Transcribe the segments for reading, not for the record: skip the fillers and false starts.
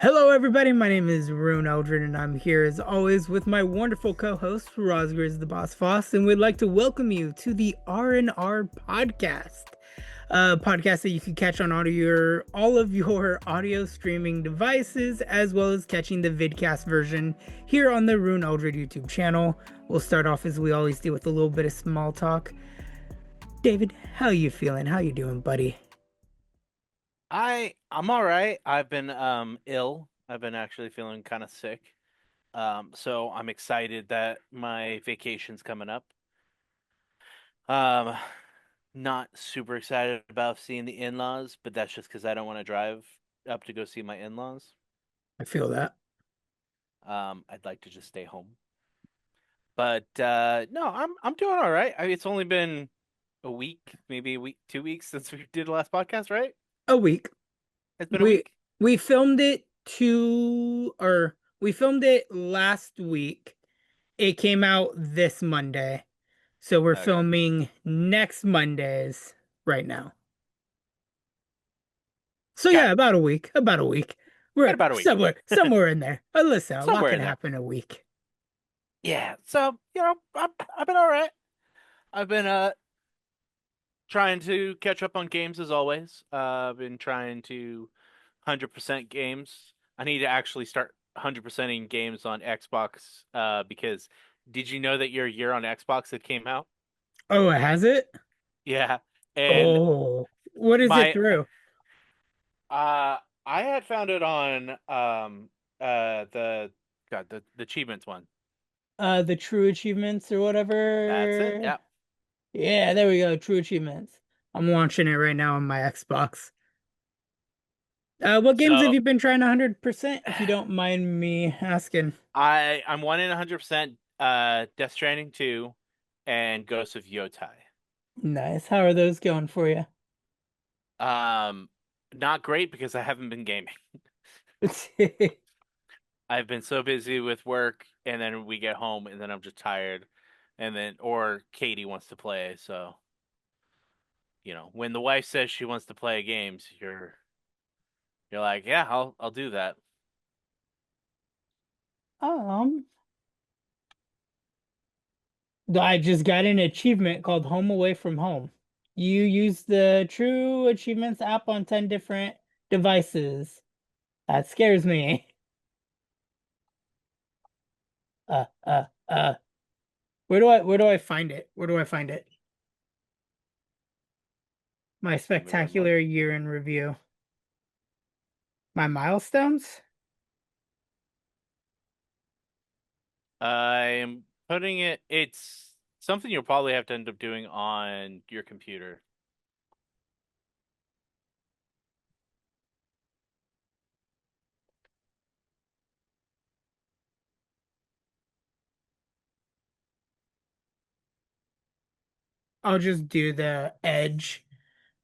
Hello, everybody. My name is Ryunn Eldred, and I'm here as always with my wonderful co-host Razgriz, the BossFoss, and we'd like to welcome you to the R&R podcast, a podcast that you can catch on all of your audio streaming devices, as well as catching the vidcast version here on the Ryunn Eldred YouTube channel. We'll start off as we always do with a little bit of small talk. David, how you feeling? How you doing, buddy? I'm all right. I've been ill. I've been actually feeling kind of sick. So I'm excited that my vacation's coming up. Um, not super excited about seeing the in-laws, but that's just because I don't want to drive up to go see my in-laws. I feel that. I'd like to just stay home. But no, I'm doing all right. I mean, it's only been a week, maybe a week, 2 weeks since we did the last podcast, right? A week. It's been a We week. we filmed it we filmed it last week. It came out this Monday. So we're Okay. filming next Mondays right now. So Got yeah, it. about a week. About a week. Got We're about a week. somewhere in there. Listen, a lot Somewhere can in there. happen in a week. Yeah, so I've been all right. I've been trying to catch up on games as always. I've been trying to 100% games. I need to actually start 100%ing games on Xbox because did you know that your year on Xbox that came out? Oh, it has it? Yeah, and Oh, what is it my through? I had found it on the God the achievements one. The True Achievements or That's it. whatever. Yeah. Yeah, there we go. True Achievements. I'm launching it right now on my Xbox. What games have So you been trying 100%, if you don't mind me asking? I'm wanting 100% Death Stranding 2 and Ghost of Yotai. Nice. How are those going for you? Um Not great because I haven't been gaming. I've been so busy with work and then we get home and then I'm just tired and then or Katy wants to play, so when the wife says she wants to play games, you're like, "Yeah, I'll do that." Um, I just got an achievement called Home Away from Home. You use the True Achievements app on 10 different devices. That scares me. Uh, uh, uh. Where do I find it? Where do I find it? My Give me 1 month. spectacular year in review. My milestones? I'm putting it's something you'll probably have to end up doing on your computer. I'll just do the Edge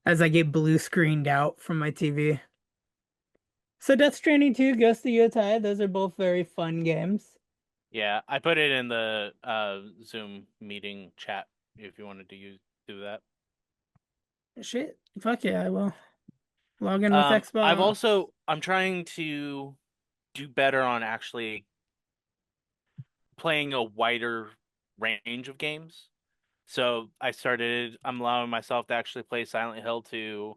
as I get blue screened out from my TV. So Death Stranding 2, Ghost of Yotai, those are both very fun games. Yeah, I put it in the Zoom meeting chat if you wanted to do that. Shit. Fuck yeah, I will. Log in with Xbox. I'm trying to do better on actually playing a wider range of games. So I'm allowing myself to actually play Silent Hill 2.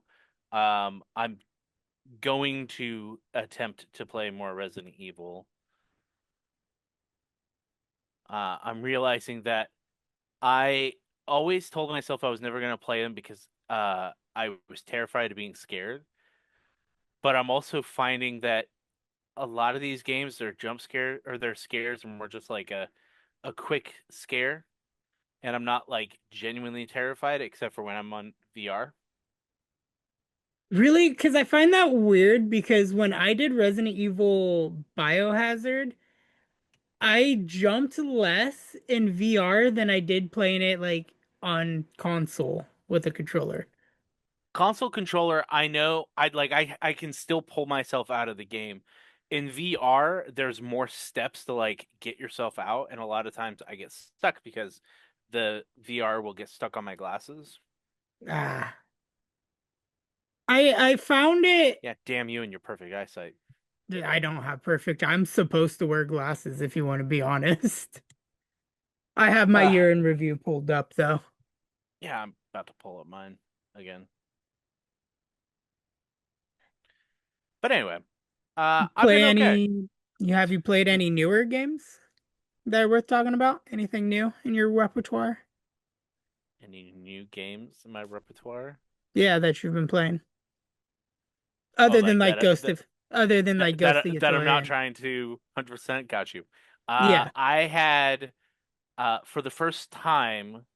I'm going to attempt to play more Resident Evil. I'm realizing that I always told myself I was never going to play them because I was terrified of being scared. But I'm also finding that a lot of these games they're jump scare or they're scares and we're just like a quick scare, and I'm not like genuinely terrified except for when I'm on VR. Really? Because I find that weird because when I did Resident Evil Biohazard, I jumped less in VR than I did playing it like on console with a controller. Console controller, I know I can still pull myself out of the game. In VR, there's more steps to like get yourself out, and a lot of times I get stuck because the VR will get stuck on my glasses. Ah. I found it Yeah, damn you and your perfect eyesight. I don't have perfect. I'm supposed to wear glasses if you want to be honest. I have my Uh, year in review pulled up though. yeah, I'm about to pull up mine again. But anyway, I've been Play okay. any you played any newer games that are worth talking about? Anything new in your repertoire? Any new games in my repertoire? Yeah, that you've been playing. Oh, Other than like like that Ghost that of Other than like Ghost of that I'm not Yatoroyant. trying to 100% got you. Yeah, I had for the first time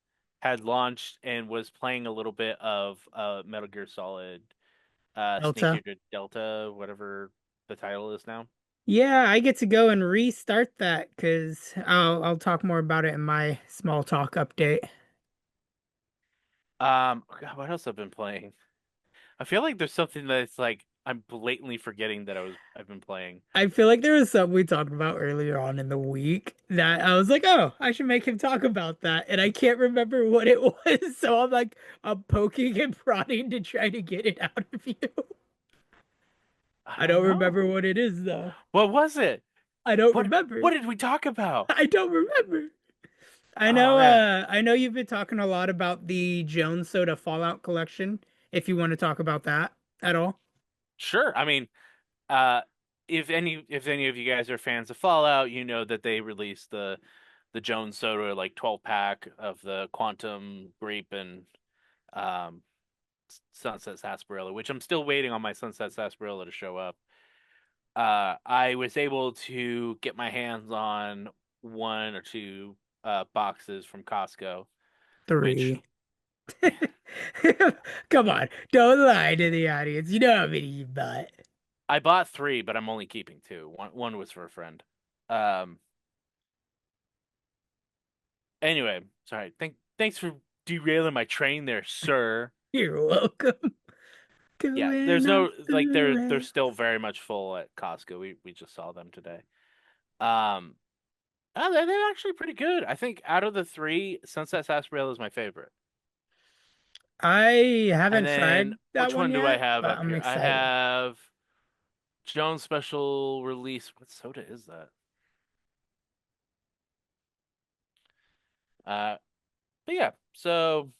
had launched and was playing a little bit of Metal Gear Solid Snake Delta. Eater Delta, whatever the title is now. Yeah, I get to go and restart that because I'll talk more about it in my small talk update. God, what else I've been playing? I feel like there's something that's like I'm blatantly forgetting that I've been playing. I feel like there was something we talked about earlier on in the week that I was like, oh, I should make him talk about that. And I can't remember what it was. So I'm poking and prodding to try to get it out of you. I I don't don't remember know. what it is though. What was it? I don't What remember. did we talk about? I don't remember. Oh man. I know you've been talking a lot about the Jones Soda Fallout collection, if you want to talk about that at all. Sure. I mean, uh if any of you guys are fans of Fallout, you know that they released the Jones Soda like 12 pack of the Quantum Grape and um Sunset Sarsaparilla, which I'm still waiting on my Sunset Sarsaparilla to show up. I was able to get my hands on one or two boxes from Costco, which Three. Come on, don't lie to the audience. You know how many you bought. I bought three, but I'm only keeping two. One was for a friend. Um. Anyway, sorry. Thanks for derailing my train there, sir. You're welcome. Yeah, Going there's off no the like they're rails. still very much full at Costco. We just saw them today. Um. They're actually pretty good. I think out of the three, Sunset Sarsaparilla is my favorite. I And haven't then tried that which one one do I yet, have but up I'm here? I excited. have Jones Special Release. What soda is that? Uh, but yeah, so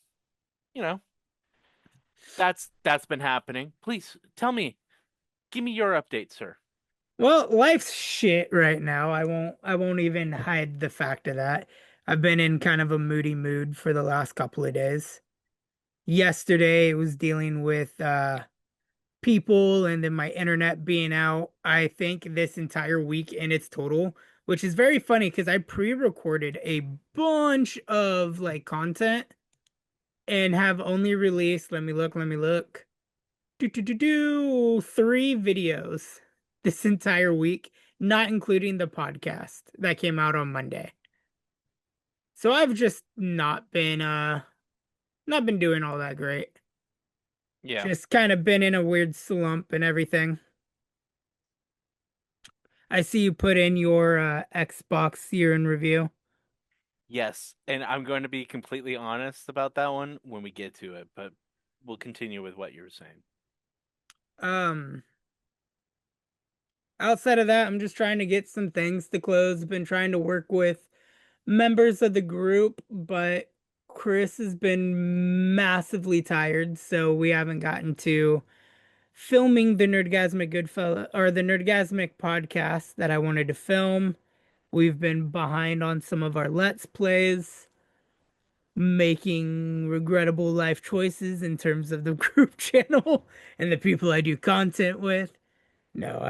you know that's been happening. Please tell me, give me your update, sir. Well, life's shit right now. I won't even hide the fact of that. I've been in kind of a moody mood for the last couple of days. Yesterday it was dealing with people and then my internet being out. I think this entire week in its total, which is very funny because I pre-recorded a bunch of like content and have only released, let me look. Three videos this entire week, not including the podcast that came out on Monday. So I've just not been doing all that great. Yeah. Just kind of been in a weird slump and everything. I see you put in your Xbox year in review. Yes, and I'm going to be completely honest about that one when we get to it, but we'll continue with what you were saying. Um, Outside of that, I'm just trying to get some things to close. Been trying to work with members of the group, but Chris has been massively tired, so we haven't gotten to filming the Nerdgasmic Goodfella or the Nerdgasmic podcast that I wanted to film. We've been behind on some of our Let's Plays, making regrettable life choices in terms of the group channel and the people I do content with. No,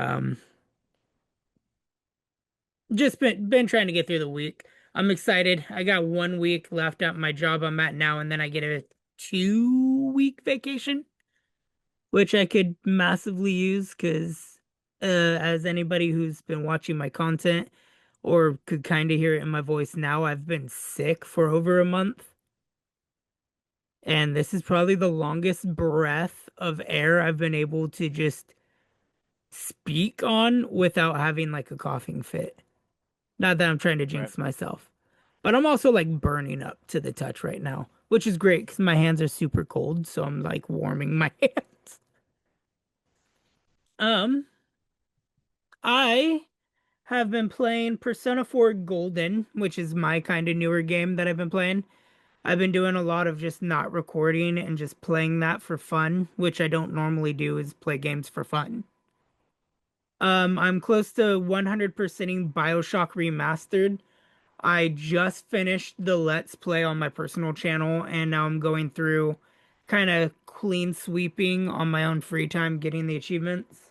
just been trying to get through the week. I'm excited. I got 1 week left at my job I'm at now, and then I get a 2 week vacation, which I could massively use because, as anybody who's been watching my content or could kind of hear it in my voice now, I've been sick for over a month. And this is probably the longest breath of air I've been able to just speak on without having like a coughing fit. Not that I'm trying to Right. jinx myself, but I'm also like burning up to the touch right now, which is great because my hands are super cold. So I'm like warming my hands. Um, I have been playing Persona 4 Golden, which is my kind of newer game that I've been playing. I've been doing a lot of just not recording and just playing that for fun, which I don't normally do is play games for fun. I'm close to 100%ing BioShock Remastered. I just finished the Let's Play on my personal channel, and now I'm going through kind of clean sweeping on my own free time, getting the achievements.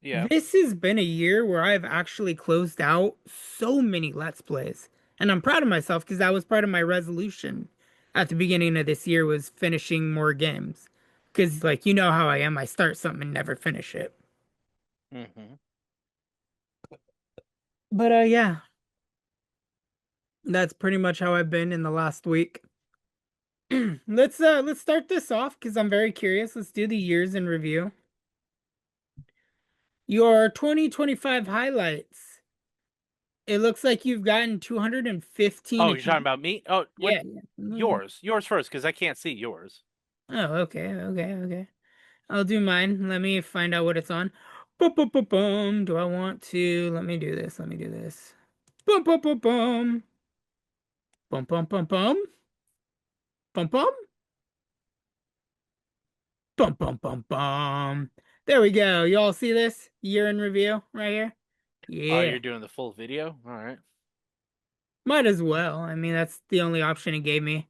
Yeah. This has been a year where I've actually closed out so many Let's Plays. And I'm proud of myself because that was part of my resolution at the beginning of this year was finishing more games. Because like you know how I am, I start something and never finish it. Hmm. But yeah, that's pretty much how I've been in the last week. Let's start this off because I'm very curious. Let's do the years in review. Your 2025 highlights. It looks like you've gotten 215 Oh, you're talking achievements. about me? Oh, what? Yeah, yeah. Yours first, because I can't see yours. Oh, okay. I'll do mine. Let me find out what it's on. Boom, boom, boom, boom. Do I want to? Let me do this. Let me do this. Boom, boom, boom, boom. Boom, boom, boom, boom. Boom, boom. Boom, boom, boom, boom. There we go. You all see this? Year in review right here? Oh, Yeah. you're doing the full video? All right. Might as well. I mean, that's the only option it gave me.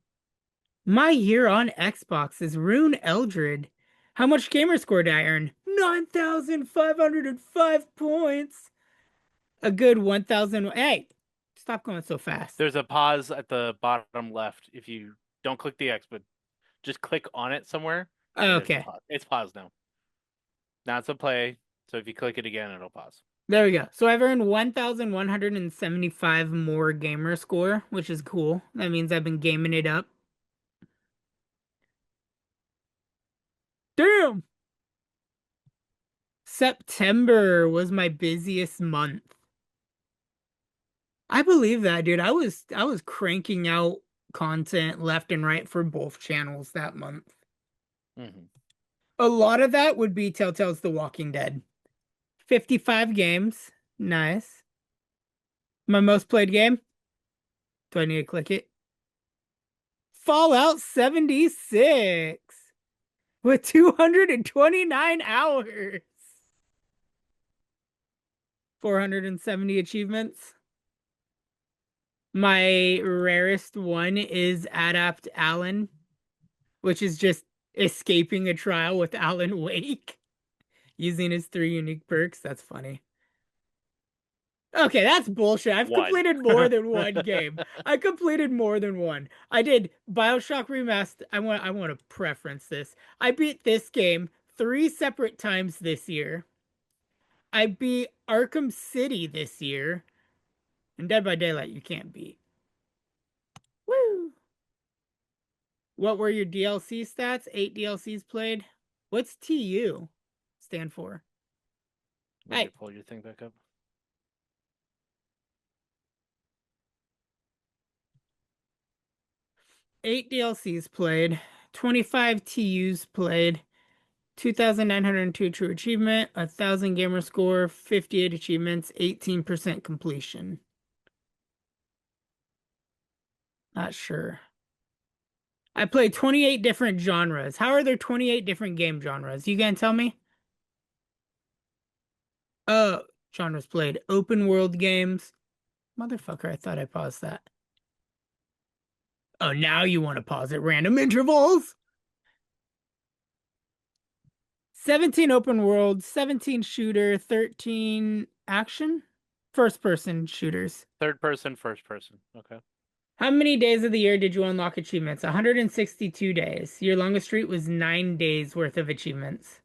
My year on Xbox is Ryunn Eldred. How much gamer score did I earn? 9,505 points. A good 1,000. Hey, stop going so fast. There's a pause at the bottom left. If you don't click the X, but just click on it somewhere, and there's a Okay, pause. It's paused now. Now it's a play. So if you click it again, it'll pause. there we go. So I've earned 1,175 more gamer score, which is cool. That means I've been gaming it up. Damn! September was my busiest month. I believe that, dude. I was cranking out content left and right for both channels that month. Hmm. A lot of that would be Telltale's The Walking Dead. 55 games. Nice. My most played game? Do I need to click it? Fallout 76 with 229 hours. 470 achievements. My rarest one is Adapt Alan, which is just escaping a trial with Alan Wake using his 3 unique perks. That's funny. Okay, that's bullshit. I've One. completed more than one game. I completed more than one. I did BioShock Remastered. I want to preference this. I beat this game 3 separate times this year. I beat Arkham City this year. And Dead by Daylight you can't beat. Woo! What were your DLC stats? 8 DLCs played. What's TU stand for? Let me Hey, pull your thing back up. 8 DLCs played. 25 TUs played. 2,902 true achievement, 1,000 gamer score, 58 achievements, 18% completion. Not sure. I played 28 different genres. How are there 28 different game genres? You gonna tell me? Oh, genres played. Open world games. Motherfucker, I thought I paused that. Oh, now you want to pause at random intervals? 17 open world, 17 shooter, 13 action, first person shooters. Third person, first person. Okay. How many days of the year did you unlock achievements? 162 days. Your longest streak was 9 days worth of achievements.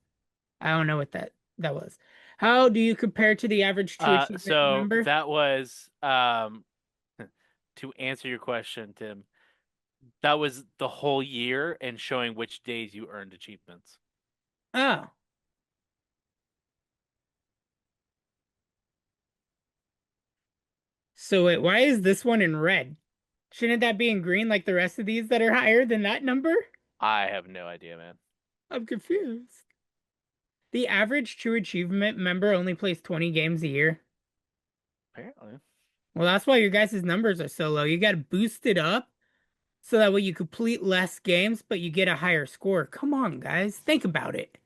I don't know what that was. How do you compare to the average true achievement So number? that was to answer your question, Tim. That was the whole year and showing which days you earned achievements. Oh, so wait, why is this one in red? Shouldn't that be in green like the rest of these that are higher than that number? I have no idea, man. I'm confused. The average True Achievement member only plays 20 games a year. Apparently. Well, that's why your guys' numbers are so low. You got to boost it up so that way you complete less games, but you get a higher score. Come on, guys. Think about it.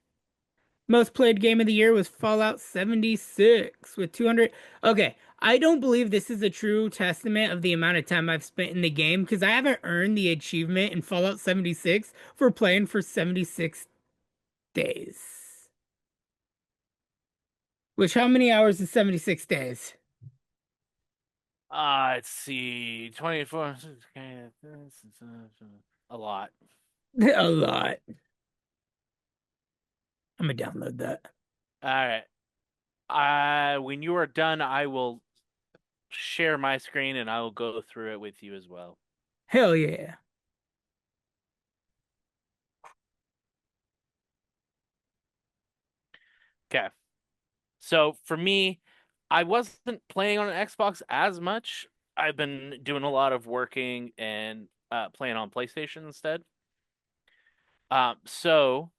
Most played game of the year was Fallout 76 with 200. Okay, I don't believe this is a true testament of the amount of time I've spent in the game because I haven't earned the achievement in Fallout 76 for playing for 76 days. Which, how many hours is 76 days? Let's see. 24. A lot. A lot. I'm gonna download that. All right. When you are done, I will share my screen and I will go through it with you as well. Hell yeah. Okay. So for me, I wasn't playing on an Xbox as much. I've been doing a lot of working and playing on PlayStation instead. So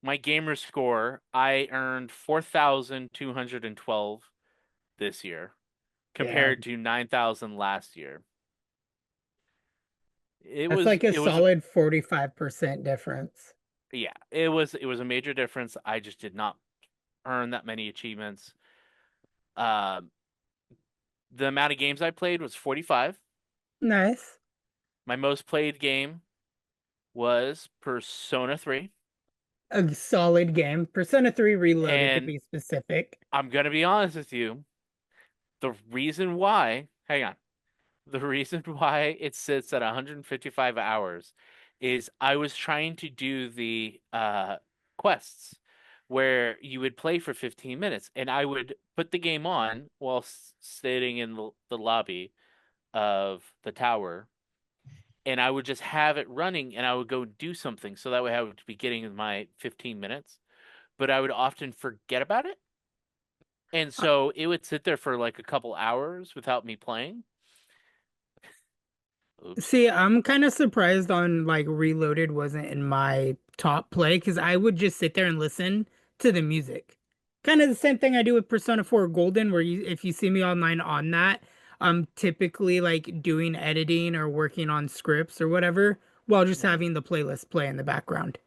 my gamer score, I earned 4,212 this year compared Damn. to 9,000 last year. It That's was like a it was a solid 45% difference. yeah, it was a major difference. I just did not earn that many achievements. Um, the amount of games I played was 45. Nice. My most played game was Persona 3. A solid game. Persona 3 Reloaded to And be specific. I'm gonna be honest with you, the reason why, hang on, the reason why it sits at 155 hours is I was trying to do the quests where you would play for 15 minutes and I would put the game on while sitting in the lobby of the tower and I would just have it running and I would go do something so that way I would be getting my 15 minutes, but I would often forget about it. And so it would sit there for like a couple hours without me playing. Oops. See, I'm kind of surprised on like Reloaded wasn't in my top play because I would just sit there and listen to the music. Kind of the same thing I do with Persona 4 Golden, where if you see me online on that, I'm typically like doing editing or working on scripts or whatever while just Mhm. having the playlist play in the background.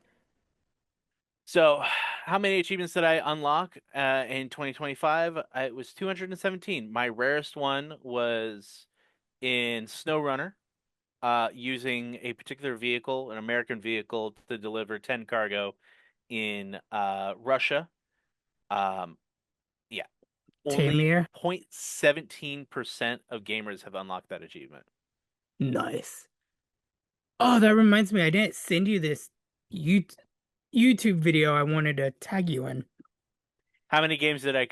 So, how many achievements did I unlock in 2025? It was 217. My rarest one was in SnowRunner, using a particular vehicle, an American vehicle, to deliver 10 cargo in Russia. Um, yeah, only Tamir, 0.17% of gamers have unlocked that achievement. nice. Oh, that reminds me, I didn't send you this you YouTube video I wanted to tag you in. How many games did I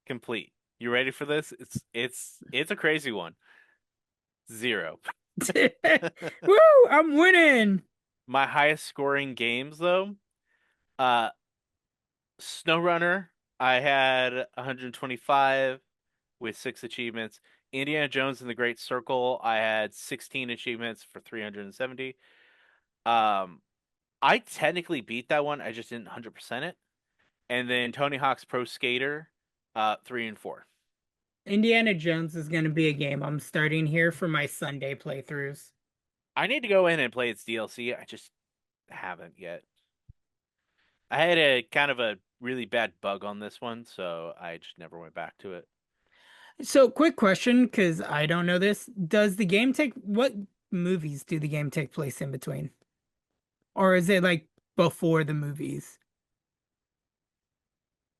complete? You ready for this? It's a crazy one. Zero. Woo! I'm winning. My highest scoring games though, uh SnowRunner, I had 125 with 6 achievements. Indiana Jones and the Great Circle, I had 16 achievements for 370. Um I technically beat that one, I just didn't 100% it. And then Tony Hawk's Pro Skater, 3 and 4. Indiana Jones is going to be a game I'm starting here for my Sunday playthroughs. I need to go in and play its DLC. I just haven't yet. I had a kind of a really bad bug on this one, so I just never went back to it. So, quick question, because I don't know this. Does the game take what movies do the game take place in between? Or is it like before the movies?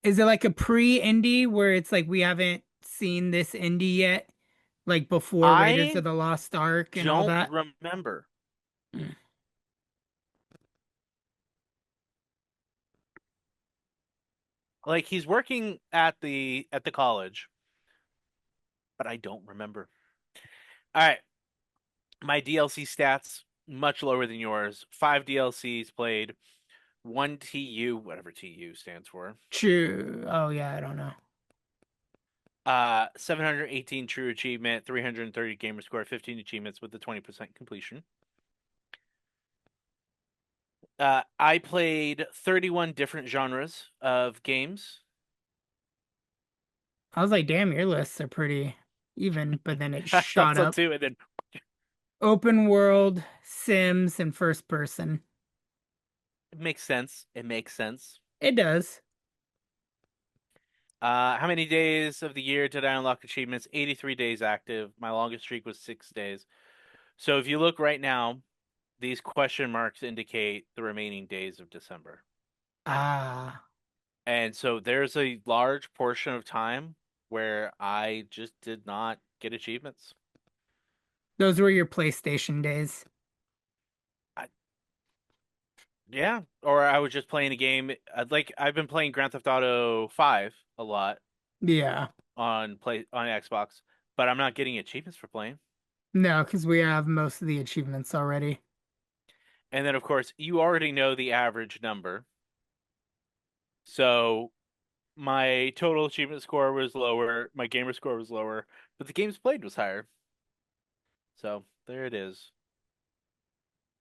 Is it like a pre-indie where it's like we haven't seen this indie yet? Like before Raiders of I the Lost Ark and all don't that? remember. Mm. Like he's working at the college, but I don't remember. All right, my DLC stats much lower than yours. 5 DLCs played, 1 TU, whatever TU stands for. True. Oh yeah, I don't know. 718 true achievement, 330 gamer score, 15 achievements with the 20% completion. I played 31 different genres of games. I was like, damn, your lists are pretty even, but then it I thought shot so up. too, and then Open world, Sims, and first person. it makes sense. It makes sense. It does. How many days of the year did I unlock achievements? 83 days active. My longest streak was 6 days. So if you look right now, these question marks indicate the remaining days of December. Ah, And so there's a large portion of time where I just did not get achievements. those were your PlayStation days. I, yeah, or I was just playing a game. Like I've been playing Grand Theft Auto 5 a lot Yeah. on Xbox, but I'm not getting achievements for playing. No, because we have most of the achievements already. And then of course, you already know the average number. So my total achievement score was lower, my gamer score was lower, but the games played was higher. So there it is.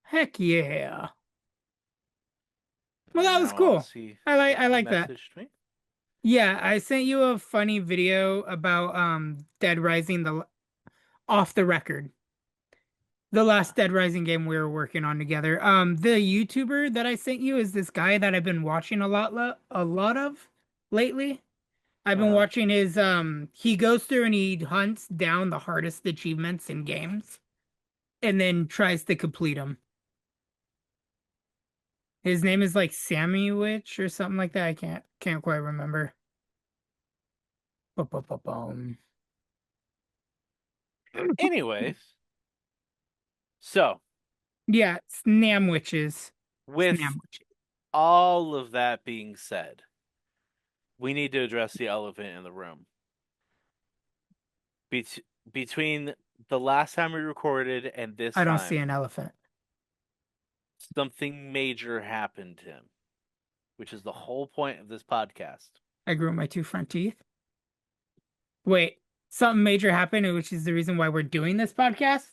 Heck yeah. Well, And that was now I'll cool. see I who like that. messaged me. Yeah, I sent you a funny video about Dead Rising the off the record. The last Dead Rising game we were working on together. The YouTuber that I sent you is this guy that I've been watching a lot of lately. I've been Uh-huh. watching his he goes through and he hunts down the hardest achievements in games and then tries to complete them. His name is like Sammy Witch or something like that. I can't quite remember. Ba-ba-ba-bum. Anyways, so Yeah, Snam Witches. with Snam Witches. all of that being said, we need to address the elephant in the room. Bet between the last time we recorded and this I don't see time, an elephant. something major happened to him, which is the whole point of this podcast. I grew my two front teeth. Wait, something major happened, which is the reason why we're doing this podcast?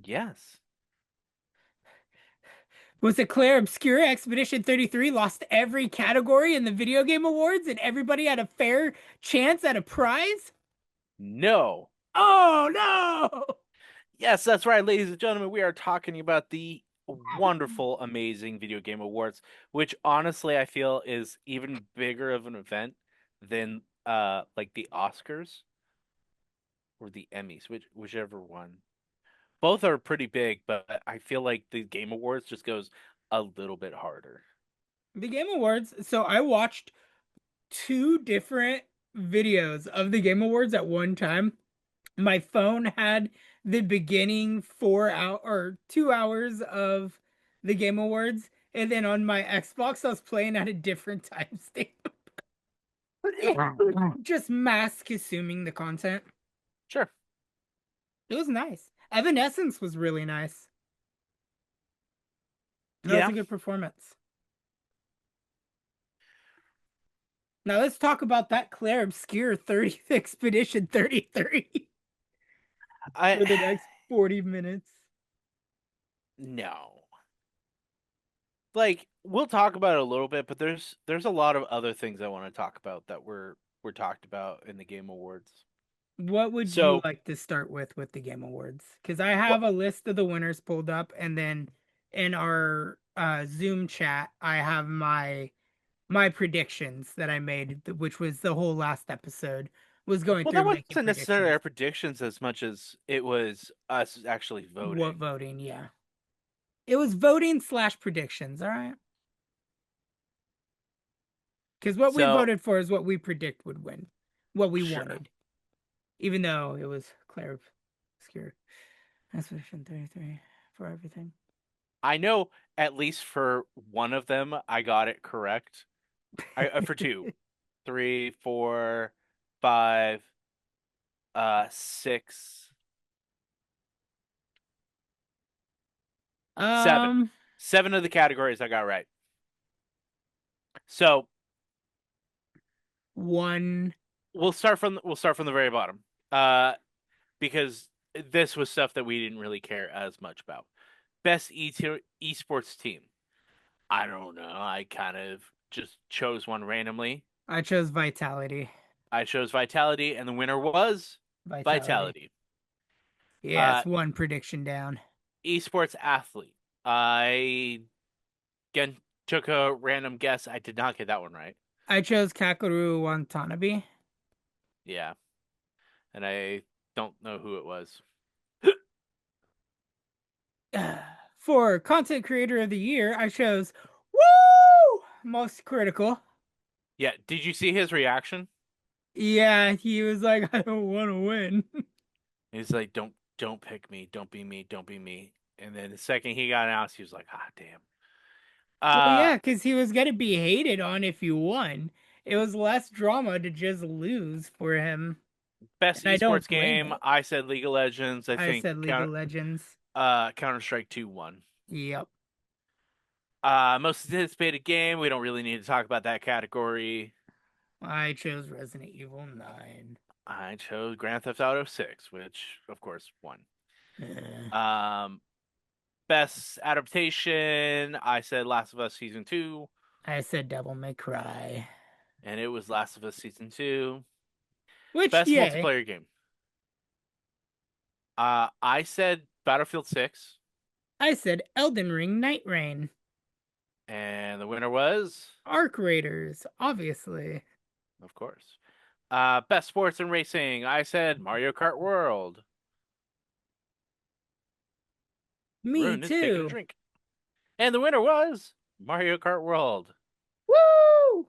Yes. Was it Claire Obscure Expedition 33 lost every category in the video game awards and everybody had a fair chance at a prize? No. Oh no! Yes, that's right, ladies and gentlemen. We are talking about the wonderful, amazing video game awards, which honestly I feel is even bigger of an event than like the Oscars or the Emmys, whichever one. Both are pretty big, but I feel like the Game Awards just goes a little bit harder. The Game Awards. So I watched two different videos of the Game Awards at one time. My phone had the beginning 4 hour or 2 hours of the Game Awards, and then on my Xbox, I was playing at a different timestamp. Just mass consuming the content. Sure. It was nice. Evanescence was really nice. That was a Yeah. good performance. Now let's talk about that Claire Obscure 30th Expedition 33 I for the next 40 minutes. no. Like we'll talk about it a little bit, but there's a lot of other things I want to talk about that were talked about in the Game Awards. What would you So, like to start with the Game Awards? Because I have well, a list of the winners pulled up, and then in our Zoom chat, I have my predictions that I made, which was the whole last episode, was going well, that through making wasn't necessarily predictions. our predictions as much as it was us actually What voting. voting? Yeah, it was voting slash predictions. All right, because what we So, voted for is what we predict would win, what we sure. wanted, even though it was Claire Obscure. Expedition 33 for everything. I know at least for one of them I got it correct. I for two, three, four, five, six, seven. Um, Seven of the categories I got right. So one. we'll start from the very bottom. Uh, because this was stuff that we didn't really care as much about. Best esports team. I don't know. I kind of just chose one randomly. I chose Vitality. I chose Vitality, and the winner was Vitality. Vitality. Yes, Uh, one prediction down. Esports athlete. I again took a random guess. I did not get that one right. I chose Kakeru Watanabe. Yeah, and I don't know who it was. For content creator of the year, I chose Woo! Most critical. Yeah, did you see his reaction? Yeah, he was like, I don't want to win. He's like, don't pick me, don't be me, don't be me. And then the second he got announced, he was like, ah, damn. Well, Uh, yeah, because he was gonna be hated on if you won. It was less drama to just lose for him, best and I don't esports blame game. it. I said League of Legends. I I think said League of Legends. Counter Strike 2 won. Yep, Most anticipated game. We don't really need to talk about that category. I chose Resident Evil 9. I chose Grand Theft Auto 6, which of course won. Eh. Um, best adaptation. I said Last of Us Season 2, I said Devil May Cry. and it was Last of Us Season 2. Which, Best yay. multiplayer game. I said Battlefield 6, I said Elden Ring Night Rain. and the winner was, Arc Raiders, obviously. of course, best sports and racing. I said Mario Kart World. Me Ryunn is taking a too. drink, and the winner was Mario Kart World. Woo!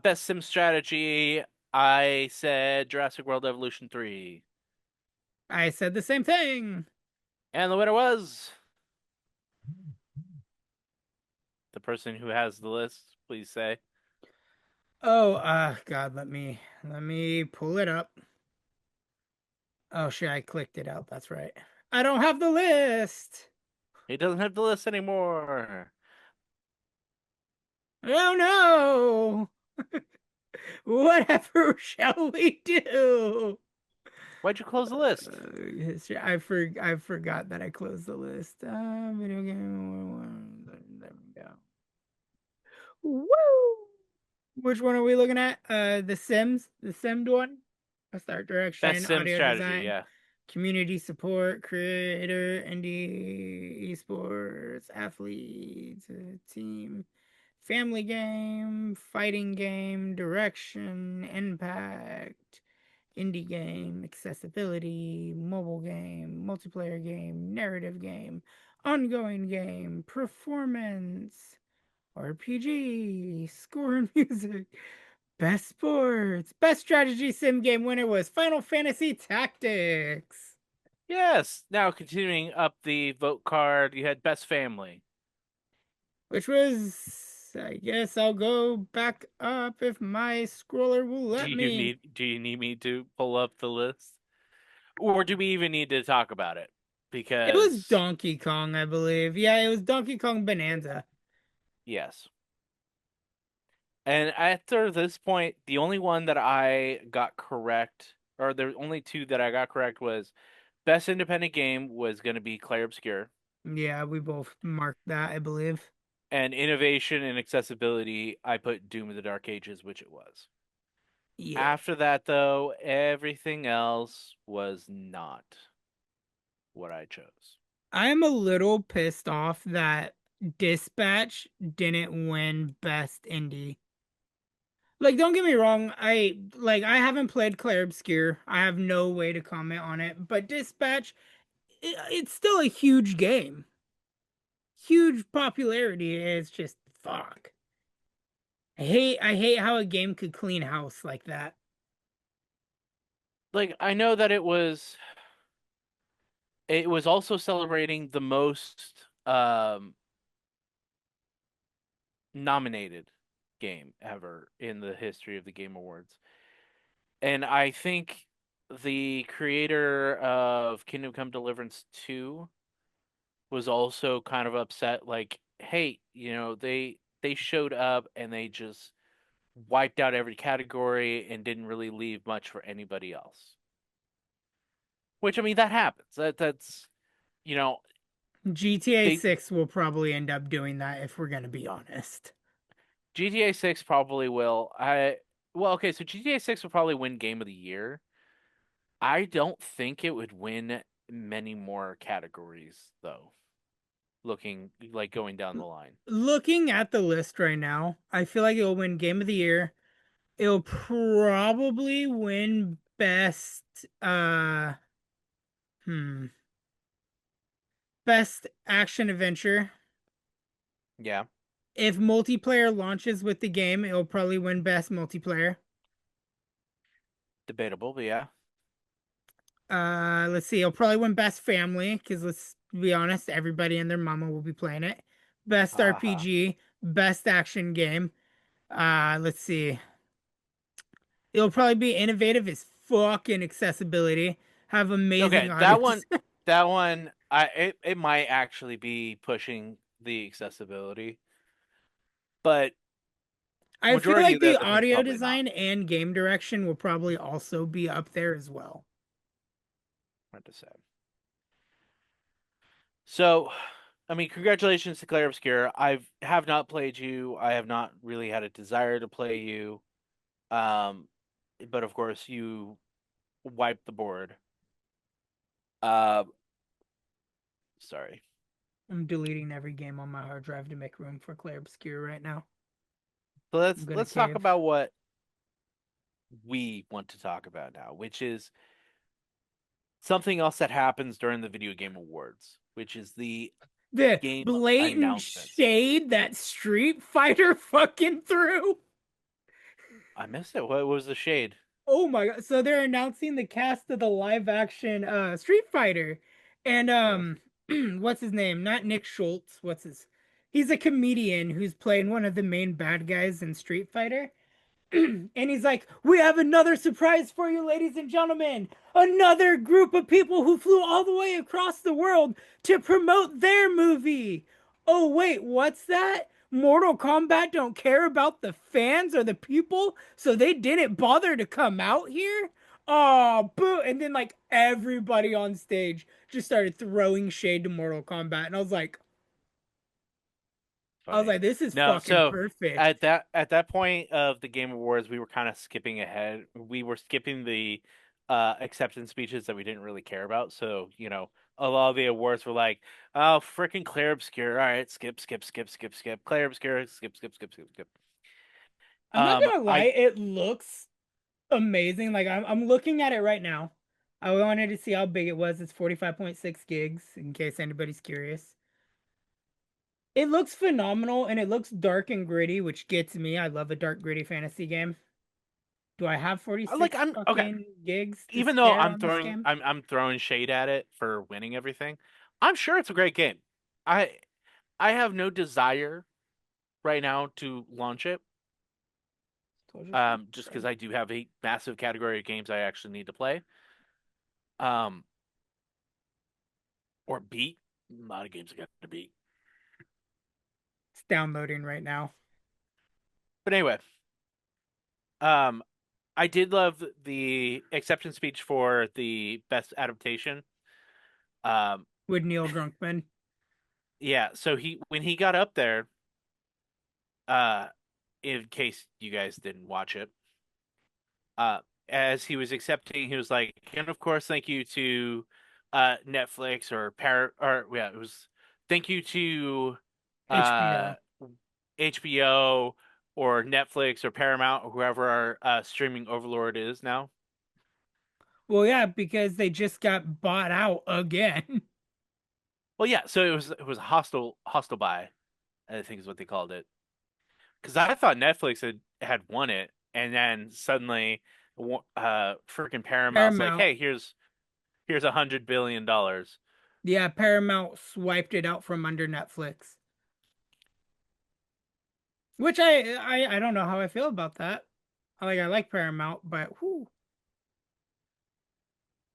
Best sim strategy. I said Jurassic World Evolution 3, I said the same thing. and the winner was the person who has the list. Please say. Oh, God, let me pull it up. Oh shit, I clicked it out. That's right. I don't have the list. He doesn't have the list anymore. Oh no. Whatever shall we do? Why'd you close the list? I forgot that I closed the list. Video game. There we go. Woo! Which one are we looking at? The Sims, the Simmed one. Let's start Best direction, sim audio strategy. design, Yeah. community support, creator, indie, esports, athletes, team, family game, fighting game, direction, impact, indie game, accessibility, mobile game, multiplayer game, narrative game, ongoing game, performance, RPG, score and music, best sports, best strategy sim game winner was Final Fantasy Tactics, Yes. Now continuing up the vote card, you had best family. which was, I guess I'll go back up if my scroller will let me. Do you need me to pull up the list? Or do we even need to talk about it? It was Because Donkey Kong, I believe. Yeah, it was Donkey Kong Bonanza. yes. And after this point, the only one that I got correct, or the only two that I got correct was best independent game was going to be Clair Obscur, Yeah, we both marked that, I believe. and innovation and accessibility, I put Doom of the Dark Ages, which it was. Yeah. After that, though, everything else was not what I chose. I'm a little pissed off that Dispatch didn't win Best Indie. Like, don't get me wrong, I haven't played Clair Obscur. I have no way to comment on it, but Dispatch, it's still a huge game. Huge popularity. It's just fuck. I hate how a game could clean house like that. Like, I know that it was also celebrating the most nominated game ever in the history of the Game Awards. And I think the creator of Kingdom Come Deliverance 2 was also kind of upset, like, hey, they showed up and they just wiped out every category and didn't really leave much for anybody else. Which, I mean, that happens. That's you know GTA They 6 will probably end up doing that if we're gonna be honest. GTA 6 probably will. Okay, so GTA 6 will probably win Game of the Year. I don't think it would win many more categories though. Looking like going down the line. Looking at the list right now, I feel like it'll win Game of the Year. It'll probably win best hmm best action adventure. Yeah, If multiplayer launches with the game, it'll probably win best multiplayer. debatable, but yeah. Let's see, it'll probably win best family because let's be honest, everybody and their mama will be playing it. Best Haha. RPG, best action game. Let's see. It'll probably be innovative as fucking accessibility. Have amazing Okay, audios. that one, it might actually be pushing the accessibility, but I feel majority like of the the other things audio probably not. design and game direction will probably also be up there as well. Hard to say. So, I mean, congratulations to Claire Obscure. Have not played you. I have not really had a desire to play you. Um, but of course you wiped the board. Uh, sorry. I'm deleting every game on my hard drive to make room for Claire Obscure right now. So I'm gonna let's talk cave. about what we want to talk about now, which is something else that happens during the Video Game Awards, which is the The game blatant announcements. shade that Street Fighter fucking threw. I missed it. What was the shade? Oh my god. So they're announcing the cast of the live action Street Fighter. And Ugh. what's his name? Not Nick Schultz. He's a comedian who's playing one of the main bad guys in Street Fighter. And he's like, "We have another surprise for you, ladies and gentlemen. Another group of people who flew all the way across the world to promote their movie." Oh, wait, what's that? Mortal Kombat don't care about the fans or the people, so they didn't bother to come out here? Oh, boo. And then, like, everybody on stage just started throwing shade to Mortal Kombat. And Funny. this is No, fucking so perfect. at that point of the Game Awards, we were kind of skipping ahead. We were skipping the acceptance speeches that we didn't really care about. So, a lot of the awards were like, "Oh, freaking Claire Obscure. All right, skip, skip, skip, skip, skip. Claire Obscure, skip, skip, skip, skip, skip." I'm not gonna lie, I it looks amazing. Like I'm looking at it right now. I wanted to see how big it was. It's 45.6 gigs, in case anybody's curious. It looks phenomenal and it looks dark and gritty, which gets me. I love a dark, gritty fantasy game. Do I have like 46 I'm okay. fucking gigs to Even though spare on this game? I'm throwing shade at it for winning everything, I'm sure it's a great game. I I have no desire right now to launch it. Told you so. Just Bro. because I do have a massive category of games I actually need to play. Um, or beat. A lot of games I got to beat. It's downloading right now. But anyway, um, I did love the acceptance speech for the best adaptation. Um, With Neil Drunkman. yeah. So when he got up there, uh, in case you guys didn't watch it, uh, as he was accepting, he was like, and of course, thank you to Netflix or yeah, it was thank you to uh HBO. HBO or Netflix or Paramount or whoever our streaming overlord is now. Well, yeah, because they just got bought out again. Well, yeah, so it was a hostile buy, I think is what they called it. Because I thought Netflix had won it, and then suddenly, freaking Paramount's like, Paramount. hey, here's $100 billion. Yeah, Paramount swiped it out from under Netflix. Which I don't know how I feel about that. I like Paramount, but whoo,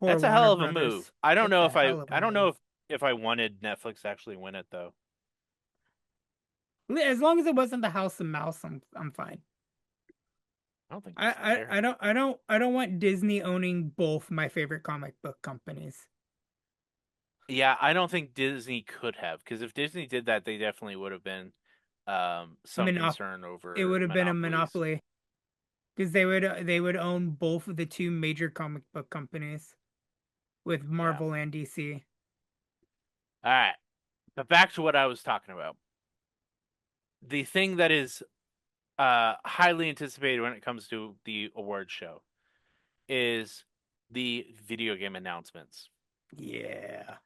poor That's a Warner hell of a move. Brothers. It's a hell of a I don't know move. if I wanted Netflix to actually win it though. As long as it wasn't the House of Mouse, I'm fine. I don't think it's there. I don't want Disney owning both my favorite comic book companies. Yeah, I don't think Disney could have, because if Disney did that, they definitely would have been some Monop concern it over would have been a monopolies. monopoly because they would own both of the two major comic book companies with Yeah. Marvel and DC. All right. But back to what I was talking about. The thing that is highly anticipated when it comes to the award show is the video game announcements. Yeah.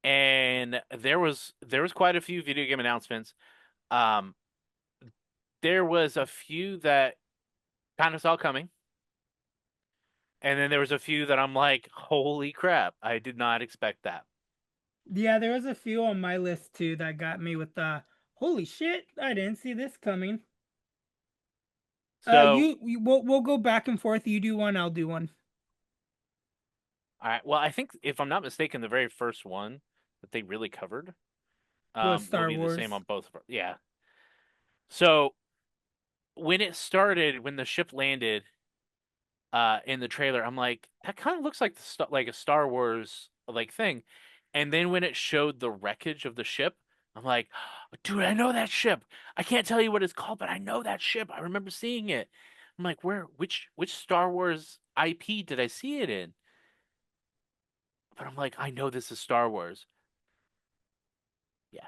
And there was quite a few video game announcements. Um, there was a few that kind of saw coming, and then there was a few that I'm like, holy crap, I did not expect that. Yeah, there was a few on my list too that got me with the holy shit, I didn't see this coming. So, We'll go back and forth. You do one, I'll do one. all right, well, I think if I'm not mistaken, the very first one that they really covered Was will Star be the same Wars. on both of our, yeah. So when it started, when the ship landed, in the trailer, I'm like, that kind of looks like like a Star Wars like thing. And then when it showed the wreckage of the ship, I'm like, dude, I know that ship. I can't tell you what it's called, but I know that ship. I remember seeing it. I'm like, which Star Wars IP did I see it in? But I'm like, I know this is Star Wars. Yeah.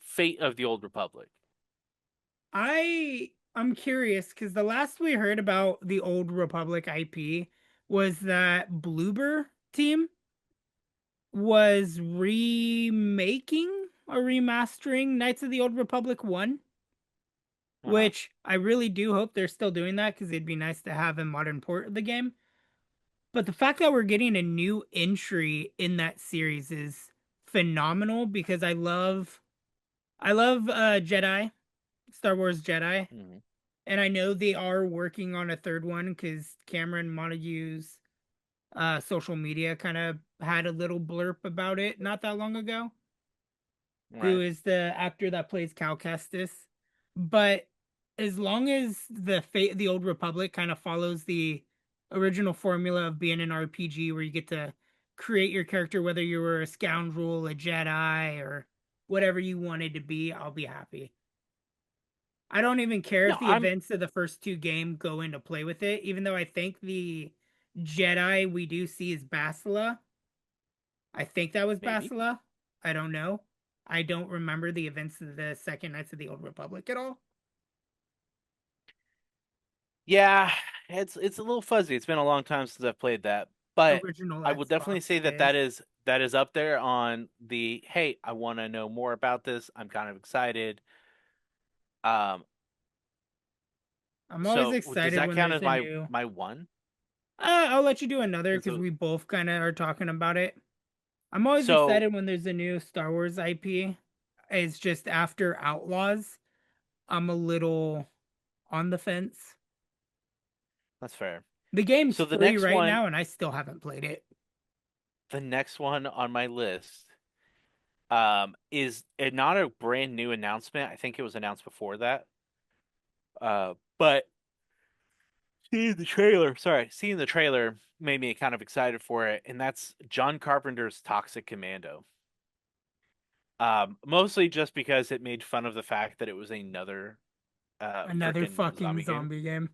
Fate of the Old Republic. I'm curious because the last we heard about the Old Republic IP was that Bloober team was remaking or remastering Knights of the Old Republic 1, Uh-huh. which I really do hope they're still doing that because it'd be nice to have a modern port of the game. But the fact that we're getting a new entry in that series is phenomenal because I love Jedi, Star Wars Jedi, Hmm. and I know they are working on a third one because Cameron Montague's social media kind of had a little blurb about it not that long ago. Who Right. is the actor that plays Cal Kestis? But as long as the fate the Old Republic kind of follows the original formula of being an RPG where you get to create your character whether you were a scoundrel, a Jedi, or whatever you wanted to be, I'll be happy. I don't even care if No, the events of the first two games go into play with it, even though I think the Jedi we do see is Basila. I think that was maybe. Basila. I don't know. I don't remember the events of the second Knights of the Old Republic at all. Yeah, it's a little fuzzy. It's been a long time since I've played that, but Original I would definitely Xbox say that days. that is up there on the hey, I want to know more about this. I'm kind of excited. Um, I'm always so does excited that when count there's as a new. my one? I'll let you do another Since because we both kind of are talking about it. I'm always so excited when there's a new Star Wars IP. It's just after Outlaws, I'm a little on the fence. that's fair. The game's So free right now, and I still haven't played it. the next one on my list, is not a brand new announcement. I think it was announced before that. But seeing the trailer made me kind of excited for it, and that's John Carpenter's Toxic Commando. Mostly just because it made fun of the fact that it was another Another freaking fucking zombie game. zombie game.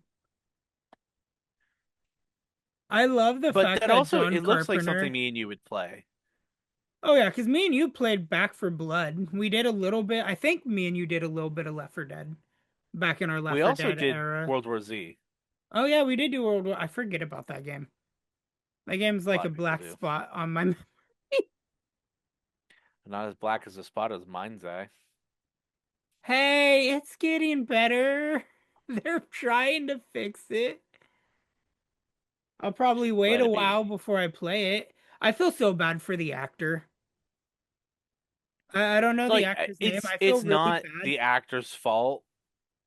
I love the But fact that that also John it looks like something Carpenter. me and you would play. Oh yeah, because me and you played Back for Blood. We did a little bit. I think me and you did a little bit of Left 4 Dead back in our Left We 4 also Dead did era. World War Z. Oh yeah, we did do World War. I forget about that game. That game's A like lot a of people black do. spot on my. Not as black as a spot as mine's eye. Hey, it's getting better. They're trying to fix it. I'll probably wait Let a it be. while before I play it. I feel so bad for the actor. I don't know the Like actor's name. it's I feel it's really not bad. the actor's fault.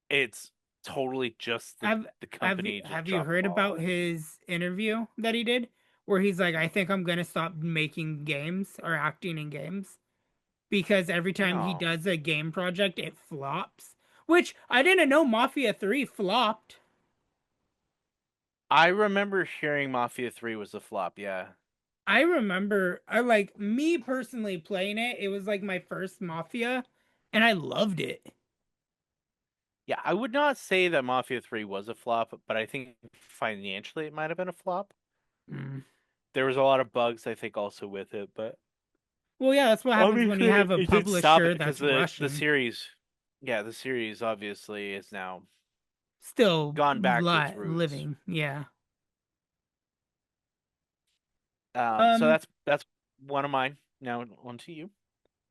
It's totally just Have the have you company just have you dropped the heard ball about on it. his interview that he did where he's like, I think I'm gonna stop making games or acting in games because every time he No. does a game project it flops. Which I didn't know Mafia 3 flopped. I remember hearing Mafia 3 was a flop, yeah. I remember I like me personally playing it. It was like my first Mafia and I loved it. Yeah, I would not say that Mafia 3 was a flop, but I think financially it might have been a flop. Mm. There was a lot of bugs, I think, also with it, but Well, yeah, that's what happens when you obviously have a it did stop publisher it because that's the rushing. series, yeah, the series obviously is now Still gone back to its roots. living. Yeah. So Um, that's one of mine. Now on to you.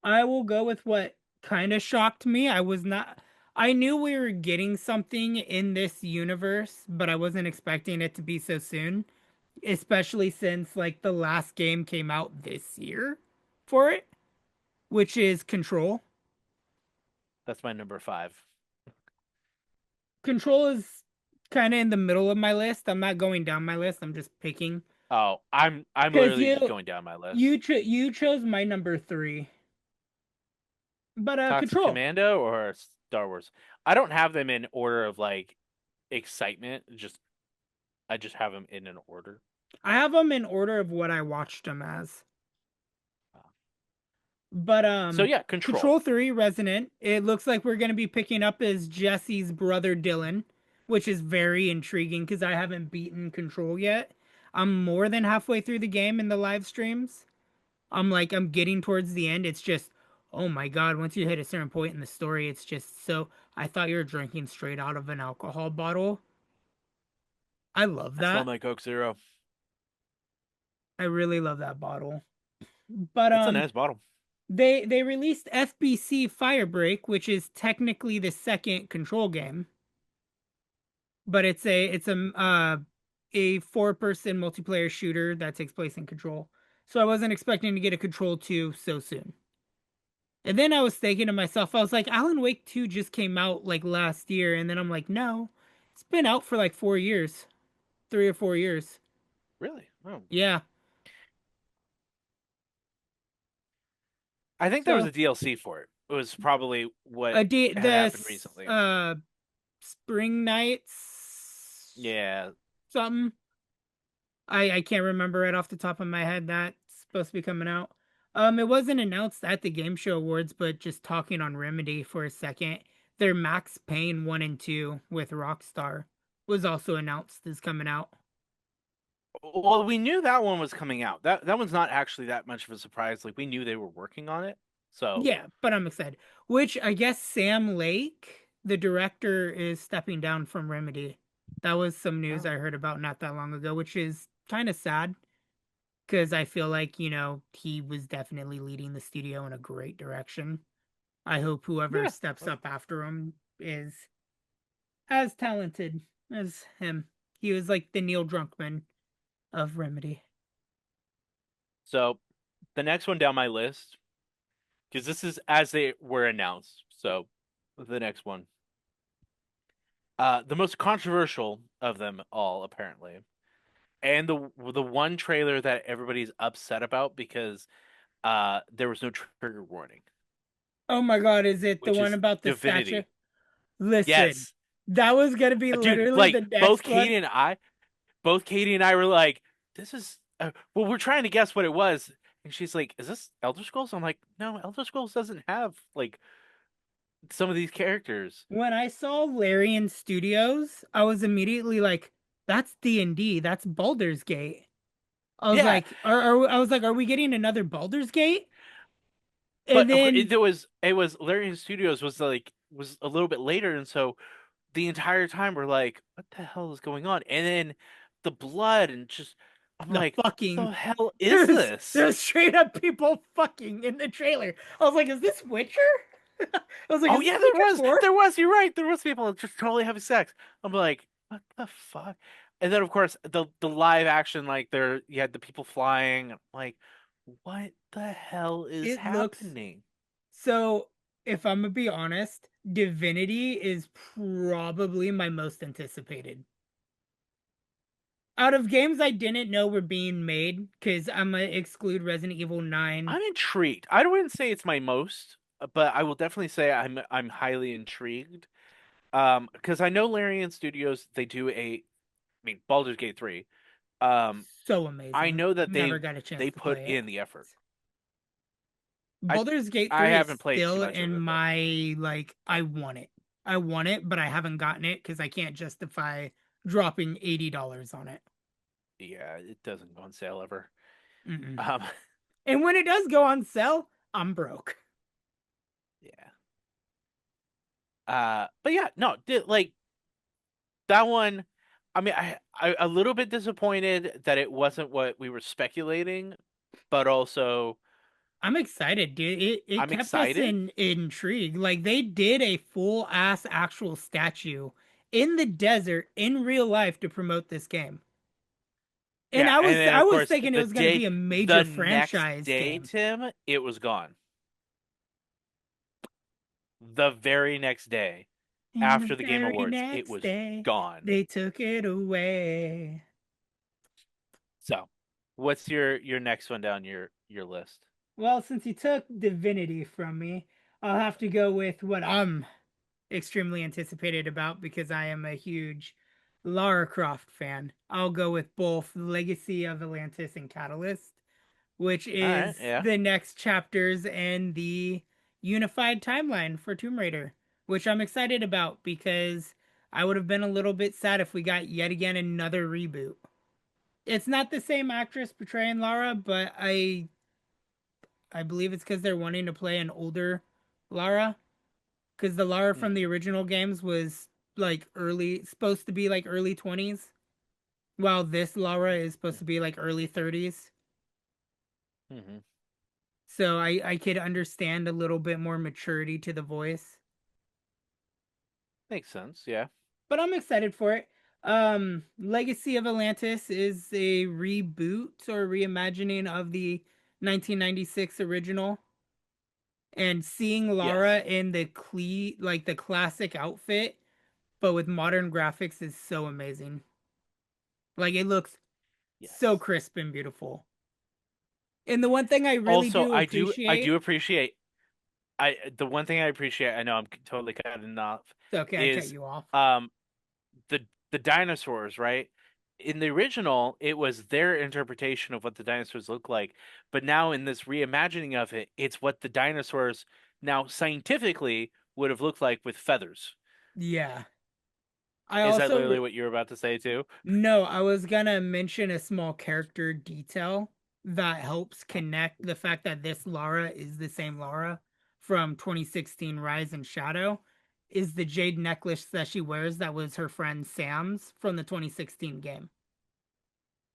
I will go with what kind of shocked me. I knew we were getting something in this universe, but I wasn't expecting it to be so soon, especially since like the last game came out this year for it, which is Control. That's my number five. Control is kind of in the middle of my list. I'm not going down my list. I'm just picking Oh, I'm because literally just going down my list. you chose my number three, but Toxic Control. Commando or Star Wars. I don't have them in order of like excitement. Just I just have them in an order. I have them in order of what I watched them as. Uh, But So yeah, Control. Control 3 Resonant, it looks like we're going to be picking up as Jesse's brother Dylan, which is very intriguing because I haven't beaten Control yet. I'm more than halfway through the game in the live streams. I'm getting towards the end. It's just oh my god, once you hit a certain point in the story, it's just so I thought you were drinking straight out of an alcohol bottle. I love I smell that. my Coke Zero. I really love that bottle. But It's a nice bottle. they released FBC Firebreak, which is technically the second Control game, but it's a four-person multiplayer shooter that takes place in Control. So I wasn't expecting to get a Control 2 so soon. And then I was thinking to myself, I was like, Alan Wake 2 just came out like last year, and then I'm like, no, it's been out for like 4 years, 3 or 4 years. Really? Oh. Yeah. I think there was So a DLC for it. It was probably what a D had the happened recently. Spring Nights Yeah. something. I can't remember right off the top of my head that's supposed to be coming out. It wasn't announced at the Game Show Awards, but just talking on Remedy for a second, their Max Payne 1 and 2 with Rockstar was also announced as coming out. Well, we knew that one was coming out. That one's not actually that much of a surprise. Like we knew they were working on it. So Yeah, but I'm excited. Which I guess Sam Lake, the director, is stepping down from Remedy. That was some news oh, I heard about not that long ago, which is kind of sad because I feel like, he was definitely leading the studio in a great direction. I hope whoever yeah. steps up after him is as talented as him. He was like the Neil Druckmann of Remedy. So the next one down my list, because this is as they were announced. So the next one. The most controversial of them all, apparently. And the one trailer that everybody's upset about because there was no trigger warning, Oh my god, is it the which one is about the statue? Divinity. Listen, Yes. that was gonna be Dude, literally the like next one. both Katy and I were like, this is well, we're trying to guess what it was. And she's like, is this Elder Scrolls? I'm like, no, Elder Scrolls doesn't have like some of these characters. When I saw Larian Studios, I was immediately like, "That's D&D. That's Baldur's Gate." I was Yeah, like, are we getting another Baldur's Gate?" And but then it was Larian Studios was a little bit later, and so the entire time we're like, what the hell is going on? And then the blood and just I'm the like, what fucking the hell is there's this? there's straight up people fucking in the trailer. I was like, "Is this Witcher?" I was like, Oh "Is this yeah, Witcher 4?" there was. You're right. There was people just totally having sex. I'm like, what the fuck? And then of course the live action like there you had the people flying. I'm like, what the hell is It looks happening? so. If I'm gonna be honest, Divinity is probably my most anticipated. Out of games I didn't know were being made, because I'm gonna exclude Resident Evil 9. I'm intrigued. I wouldn't say it's my most, but I will definitely say I'm highly intrigued. Because I know Larian Studios they do I mean Baldur's Gate 3. Um, So I amazing. know that Never got a chance they to put play it. in the effort. I Baldur's Gate I 3 is haven't played too still much of in it, but my like I want it. I want it, but I haven't gotten it because I can't justify dropping $80 on it. yeah, it doesn't go on sale ever. Mm-mm. Um, And when it does go on sale, I'm broke. yeah. But yeah, no, like that one. I mean, I a little bit disappointed that it wasn't what we were speculating, but also I'm excited, dude. It I'm kept us excited. in intrigue. Like they did a full ass actual statue in the desert in real life to promote this game. And Yeah, I and was then I of was course thinking it was going to be a the major next franchise day, game. Tim, it was gone. The very next day And the after the Game very Awards, it next was day, gone. they took it away. So, what's your next one down your list? Well, since you took Divinity from me, I'll have to go with what I'm extremely anticipated about because I am a huge Lara Croft fan. I'll go with both Legacy of Atlantis and Catalyst, which All right, is yeah. the next chapters in the unified timeline for Tomb Raider, which I'm excited about because I would have been a little bit sad if we got yet again another reboot. It's not the same actress portraying Lara, but I believe it's because they're wanting to play an older Lara. Because the Lara from the Hmm. original games was like early, supposed to be like early 20s, while this Lara is supposed to be like early 30s. Mm-hmm. So I could understand a little bit more maturity to the voice, Makes sense. Yeah. but I'm excited for it. Legacy of Atlantis is a reboot or reimagining of the 1996 original, and seeing Lara Yes. in the like the classic outfit, but with modern graphics is so amazing. Like it looks so Yes. crisp and beautiful. And the one thing I really Also, do I appreciate, do appreciate I the one thing I appreciate, I know I'm totally cutting off, it's okay, I cut is you off. um the dinosaurs, right? In the original, it was their interpretation of what the dinosaurs look like, but now in this reimagining of it, it's what the dinosaurs now scientifically would have looked like with feathers. Yeah. I Is that also literally what you were about to say too? no, I was gonna mention a small character detail that helps connect the fact that this Lara is the same Lara from 2016 Rise and Shadow is the jade necklace that she wears that was her friend Sam's from the 2016 game,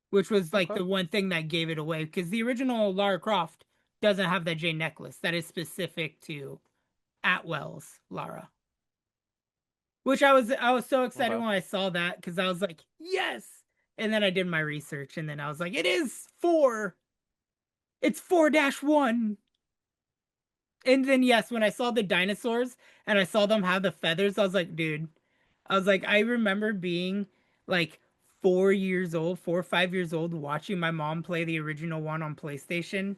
which was like Okay. the one thing that gave it away because the original Lara Croft doesn't have that jade necklace that is specific to Atwell's Lara. Which I was so excited Okay. when I saw that because I was like, yes. And then I did my research and then I was like, it is four. It's 4-1. And then yes, when I saw the dinosaurs and I saw them have the feathers, I was like, dude. I was like, I remember being like 4 years old, 4 or 5 years old, watching my mom play the original one on PlayStation.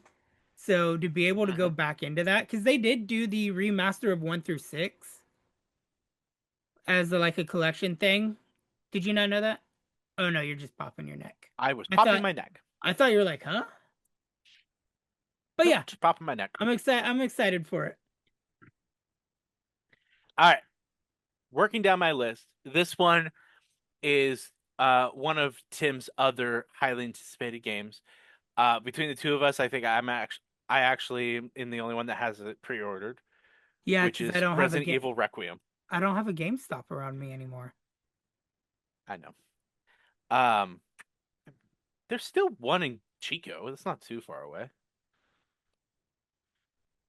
So to be able to go Hmm. back into that, because they did do the remaster of 1 through 6 as like a collection thing. Did you not know that? Oh no, you're just popping your neck. I was I popping thought my neck. I thought you were like, huh? But Nope, yeah, just popping my neck. I'm excited for it. All right, working down my list. This one is one of Tim's other highly anticipated games. Between the two of us, I think I actually am the only one that has it pre-ordered, Yeah, which because I is don't have a Resident game. Evil Requiem. I don't have a GameStop around me anymore. I know. Um, there's still one in Chico. It's not too far away.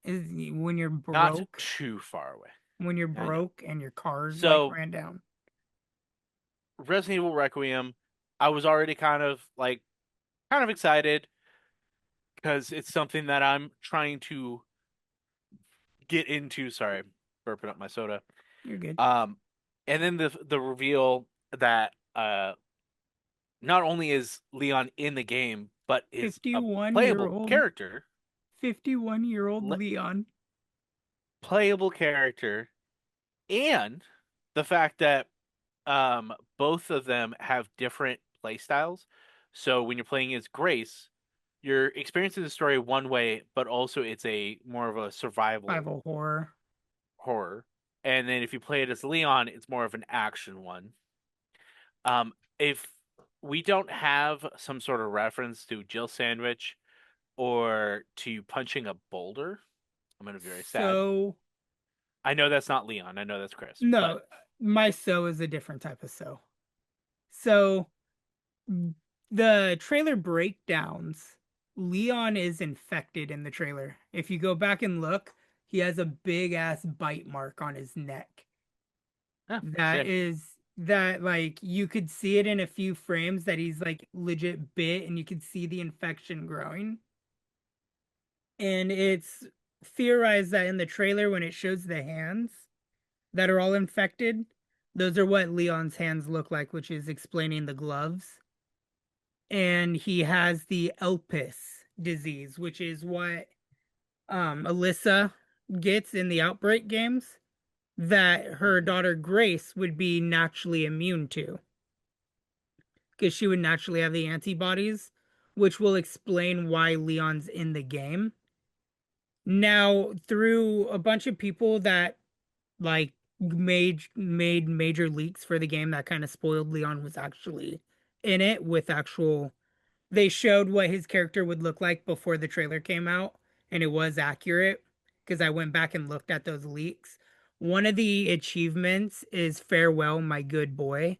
Is when you're Not broke, too far away. when you're I know. broke and your cars like So ran down. Resident Evil Requiem, I was already kind of excited because it's something that I'm trying to get into. Sorry, burping up my soda. You're good. Um, and then the reveal that not only is Leon in the game, but is a 51 year playable old, character, 51-year-old le- Leon. playable character, and the fact that both of them have different play styles. So when you're playing as Grace, you're experiencing the story one way, but also it's a more of a survival Survival horror. horror. And then if you play it as Leon, it's more of an action one. If we don't have some sort of reference to Jill Sandwich or to punching a boulder, I'm gonna be very sad. So I know that's not Leon. I know that's Chris, but no, my so is a different type of so. So the trailer breakdowns, Leon is infected in the trailer. If you go back and look, he has a big ass bite mark on his neck. yeah, That shame. is that like you could see it in a few frames that he's like legit bit and you could see the infection growing. And it's theorized that in the trailer when it shows the hands that are all infected, those are what Leon's hands look like, which is explaining the gloves. And he has the Elpis disease, which is what Alyssa gets in the Outbreak games that her Hmm. daughter Grace would be naturally immune to because she would naturally have the antibodies, which will explain why Leon's in the game. Now, through a bunch of people that like made major leaks for the game that kind of spoiled Leon was actually in it with actual they showed what his character would look like before the trailer came out, and it was accurate because I went back and looked at those leaks. One of the achievements is Farewell, My Good Boy,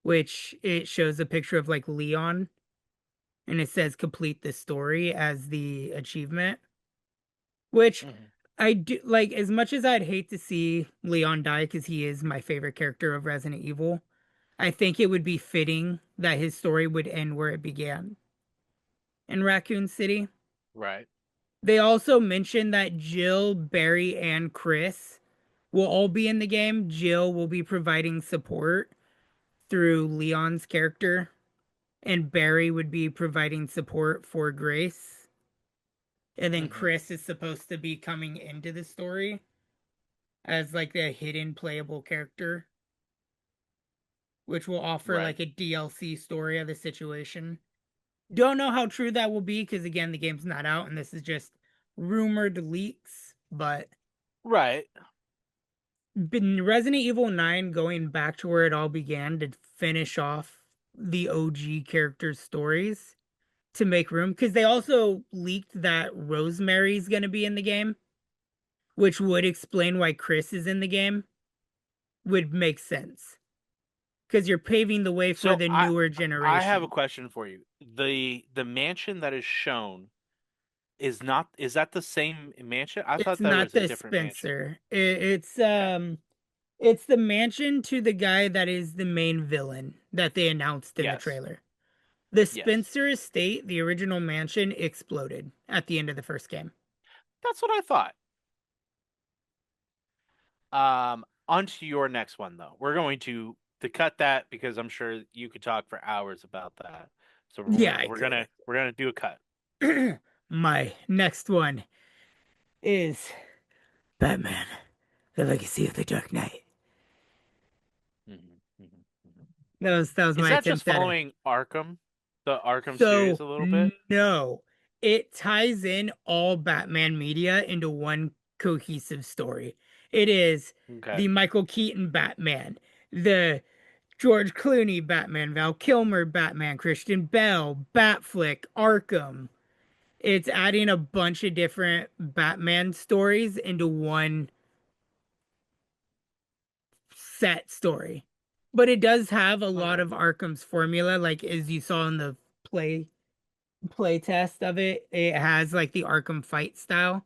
which it shows a picture of like Leon and it says complete the story as the achievement, which Hmm. I do like as much as I'd hate to see Leon die because he is my favorite character of Resident Evil. I think it would be fitting that his story would end where it began in Raccoon City. Right. They also mentioned that Jill, Barry, and Chris will all be in the game. Jill will be providing support through Leon's character, and Barry would be providing support for Grace. And then Hmm. Chris is supposed to be coming into the story as like a hidden playable character, which will offer Right. like a DLC story of the situation. Don't know how true that will be because again, the game's not out and this is just rumored leaks, but Right. been Resident Evil 9 going back to where it all began to finish off the OG characters' stories to make room because they also leaked that Rosemary's going to be in the game, which would explain why Chris is in the game, would make sense because you're paving the way for So the I newer I have a generation. question for you. The mansion that is shown is not is that the same mansion? I It's thought that not was a the different mansion. Spencer. Okay. It's the mansion to the guy that is the main villain that they announced in the Yes. trailer. The Yes. Spencer estate, the original mansion, exploded at the end of the first game. That's what I thought. On to your next one though. We're going to cut that because I'm sure you could talk for hours about that. So Yeah, we're I we're gonna could. we're gonna do a cut. My next one is Batman: The Legacy of the Dark Knight. Hmm. Hmm. Hmm. That was Is my that just attempt at it. following Arkham, the Arkham series So a little bit? no, it ties in all Batman media into one cohesive story. It is Okay. the Michael Keaton Batman, the George Clooney Batman, Val Kilmer Batman, Christian Bale, Batflick, Arkham. It's adding a bunch of different Batman stories into one set story. But it does have a lot Okay. of Arkham's formula, like as you saw in the play test of it. It has like the Arkham fight style.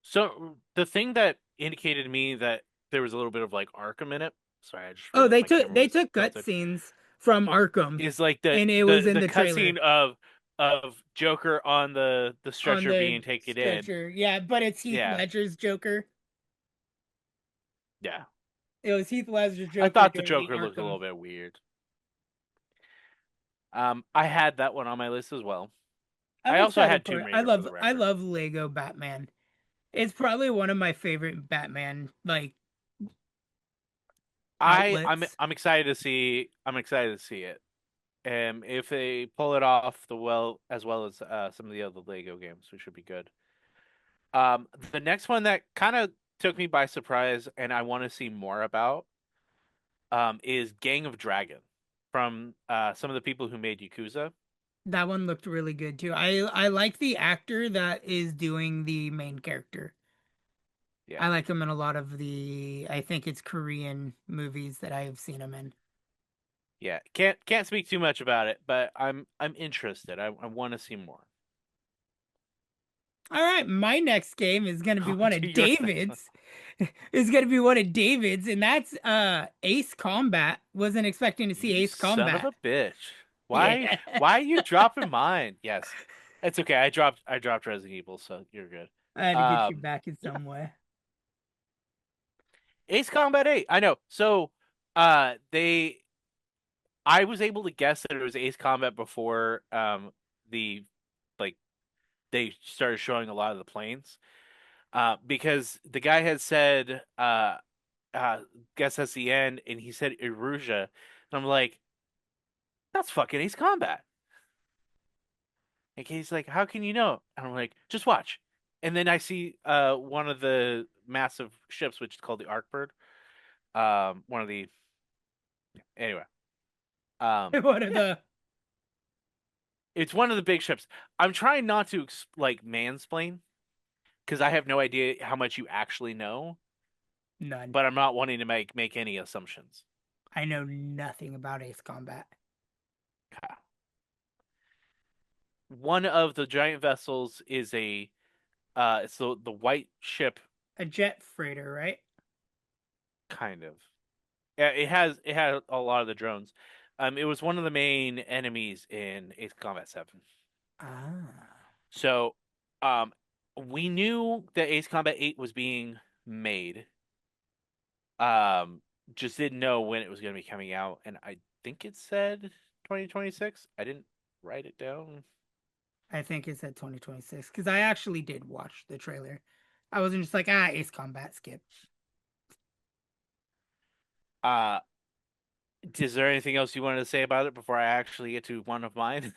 So the thing that indicated to me that there was a little bit of like Arkham in it. Sorry, I just Oh, realized my camera they was took tilted. cutscenes from Arkham, Is like the and it was the in the the trailer cutscene of Joker on the on stretcher the being taken in. stretcher. Yeah, but it's Heath Yeah. Ledger's Joker. Yeah. It was Heath Ledger's I Joker thought the doing the Joker looked a Arkham. little bit weird. I had that one on my list as well. I'm I also excited had for Tomb it. Raider for the I record. love Lego Batman. It's probably one of my favorite Batman like I'm outlets. I'm excited to see it. If they pull it off as well as some of the other Lego games, we should be good. The next one that kind of took me by surprise and I want to see more about is Gang of Dragon from some of the people who made Yakuza. That one looked really good too. I like the actor that is doing the main character. I Yeah. like him in a lot of the, I think it's Korean movies that I have seen him in. Yeah, can't speak too much about it, but I'm interested. I want to see more. All right, my next game is gonna be On one to of your next one. David's. Is gonna be one of David's, and that's Ace Combat. Wasn't expecting to see You Ace son of Combat. a bitch. Why Yeah, why are you dropping mine? Yes. It's okay. I dropped Resident Evil, so you're good. I had to get you Um back in yeah. some way. Ace Combat 8. I know. So they I was able to guess that it was Ace Combat before the like they started showing a lot of the planes. Because the guy had said uh guess that's the end and he said Erusia. And I'm like, that's fucking Ace Combat. And Katie's like, how can you know? And I'm like, just watch. And then I see one of the massive ships, which is called the Arkbird. One of the anyway. One of Yeah, the it's one of the big ships. I'm trying not to like mansplain because I have no idea how much you actually know, none. but I'm not wanting to make any assumptions. I know nothing about Ace Combat. One of the giant vessels is a it's the white ship A jet freighter, right? kind of. Yeah, it had a lot of the drones. It was one of the main enemies in Ace Combat 7. Ah, So, we knew that Ace Combat 8 was being made. Um, just didn't know when it was going to be coming out, and I think it said 2026. I didn't write it down. I think it said 2026 because I actually did watch the trailer. I wasn't just like Ace Combat skip. Uh, is there anything else you wanted to say about it before I actually get to one of mine?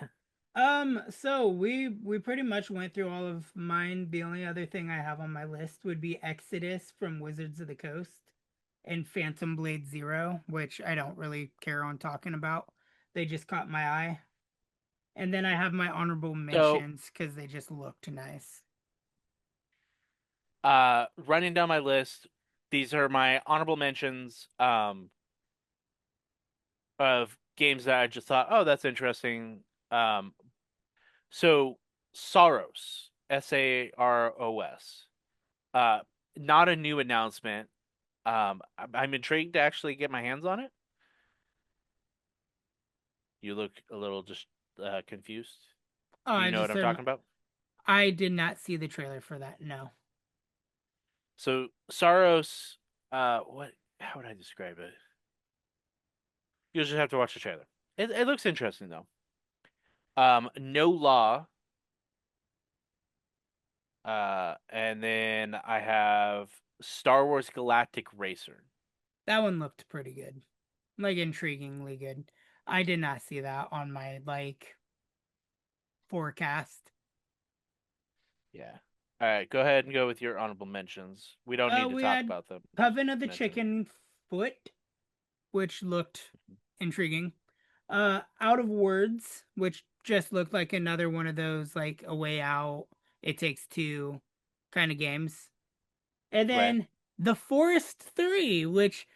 So we pretty much went through all of mine. The only other thing I have on my list would be Exodus from Wizards of the Coast and Phantom Blade Zero, which I don't really care on talking about. They just caught my eye. And then I have my honorable So, mentions because they just looked nice. running down my list, these are my honorable mentions. Of games that I just thought, oh, that's interesting. Um, so Saros, Saros, uh, not a new announcement. I'm intrigued to actually get my hands on it. You look a little just confused. Oh, Do you I know what just I'm said talking about? I did not see the trailer for that. No. So Saros, what? How would I describe it? You'll just have to watch the trailer. It looks interesting though. No Law. And then I have Star Wars Galactic Racer. That one looked pretty good. Like intriguingly good. I did not see that on my forecast. Yeah. All right, go ahead and go with your honorable mentions. We don't need to We talk had about them. Just Coven of the mention them. Chicken Foot, which looked intriguing. Out of Words, which just looked like another one of those like A Way Out, It Takes Two kind of games. And Right. then The Forest 3, which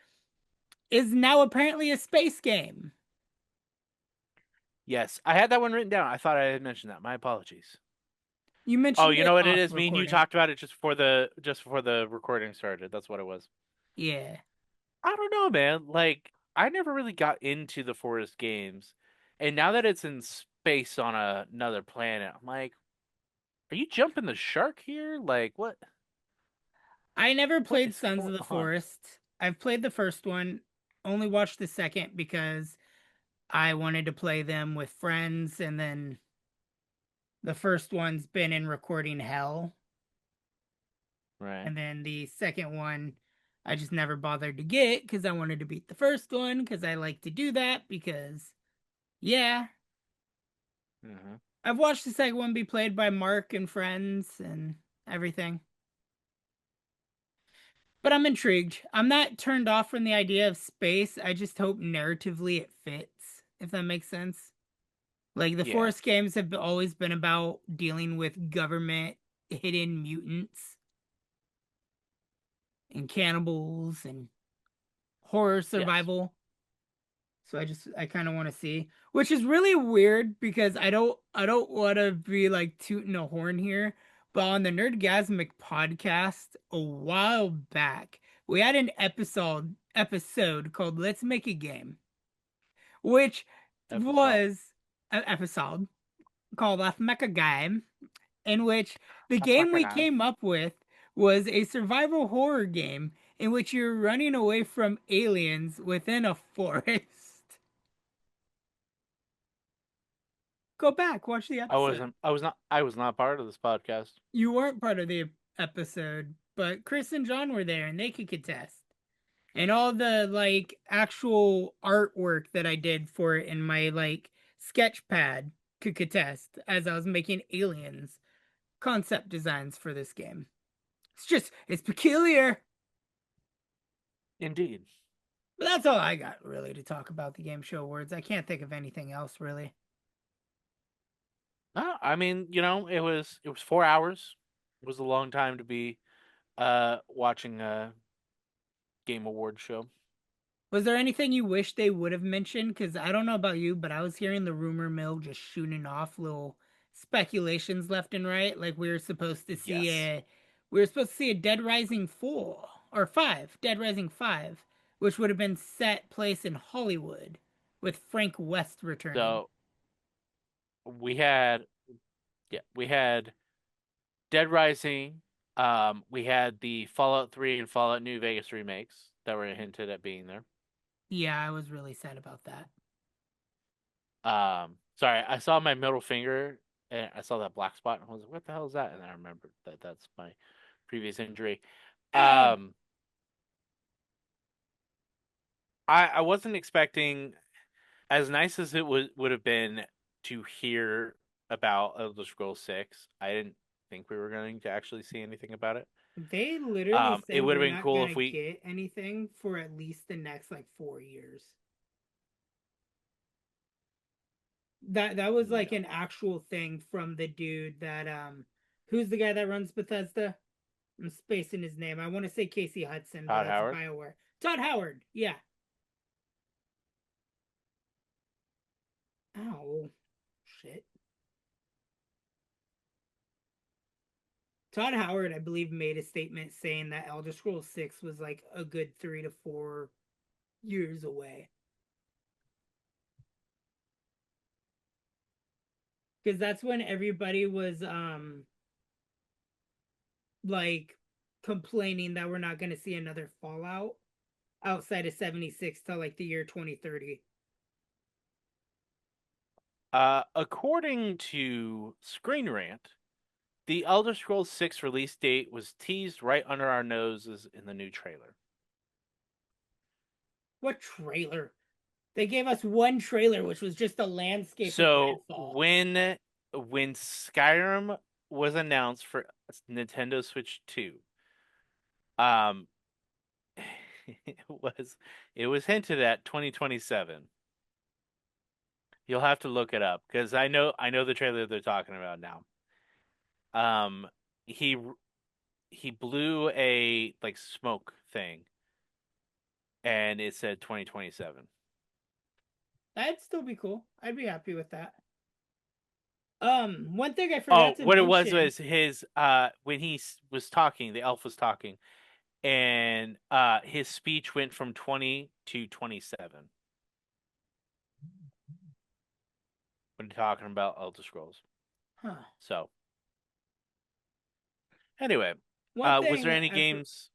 is now apparently a space game. Yes, I had that one written down. I thought I had mentioned that. My apologies. You Oh, mentioned you it know what it off is? Me and you recording. talked about it just before the recording started. That's what it was. Yeah. I don't know, man. Like I never really got into the Forest games, and now that it's in space on another planet, I'm like, are you jumping the shark here? Like what? I never What played is Sons of going the on? Forest. I've played the first one, only watched the second because I wanted to play them with friends, and then the first one's been in recording hell, Right. and then the second one I just never bothered to get because I wanted to beat the first one because I like to do that because Yeah, Hmm. I've watched the second one be played by Mark and friends and everything. But I'm intrigued. I'm not turned off from the idea of space. I just hope narratively it fits, if that makes sense. Like the Yeah. Forest games have always been about dealing with government hidden mutants and cannibals and horror Yes. survival. So I kind of want to see, which is really weird because I don't want to be like tooting a horn here, but on the Nerdgasmic podcast a while back, we had an episode called "Let's Make a Game," which Episode. was an episode called "Let's Make a Game," in which the That's my game we game. came up with was a survival horror game in which you're running away from aliens within a forest. Go back, watch the I episode. wasn't. I was not. I was not part of this podcast. You weren't part of the episode, but Chris and John were there and they could contest. And all the like actual artwork that I did for it in my like sketch pad could contest as I was making aliens concept designs for this game. It's peculiar. Indeed. But that's all I got really to talk about the game show awards. I can't think of anything else really. I mean, it was 4 hours. It was a long time to be watching a game award show. Was there anything you wish they would have mentioned? Because I don't know about you, but I was hearing the rumor mill just shooting off little speculations left and right. Like Yes. we were supposed to see a Dead Rising 4 or 5, Dead Rising 5, which would have been set place in Hollywood with Frank West returning. So we had Dead Rising. We had the Fallout 3 and Fallout New Vegas remakes that were hinted at being there. Yeah, I was really sad about that. Sorry, I saw my middle finger and I saw that black spot and I was like, "What the hell is that?" And I remembered that that's my previous injury. Ow! Um, I wasn't expecting, as nice as it would have been to hear about Elder Scrolls 6. I didn't think we were going to actually see anything about it. They literally It said would have we're been not cool gonna if we. get anything for at least the next like 4 years. That was like No. an actual thing from the dude that who's the guy that runs Bethesda? I'm spacing his name. I want to say Casey Hudson, but Todd that's Howard. BioWare. Todd Howard. Yeah. Oh shit. Todd Howard, I believe, made a statement saying that Elder Scrolls 6 was like a good 3 to 4 years away. Because that's when everybody was like complaining that we're not gonna see another Fallout outside of 76 till like the year 2030. According to Screen Rant, the Elder Scrolls 6 release date was teased right under our noses in the new trailer. What trailer? They gave us one trailer, which was just a landscape of So Redfall. when Skyrim was announced for Nintendo Switch 2, um, it was it was hinted at 2027. You'll have to look it up because I know the trailer they're talking about now. Um, he he blew a like smoke thing and it said 2027. That'd still be cool. I'd be happy with that. One thing I Oh, forgot to what it mention. was his when he was talking, the elf was talking, and his speech went from 20 to 27 when talking about Elder Scrolls. Huh. So anyway, One was there thing any I for, games?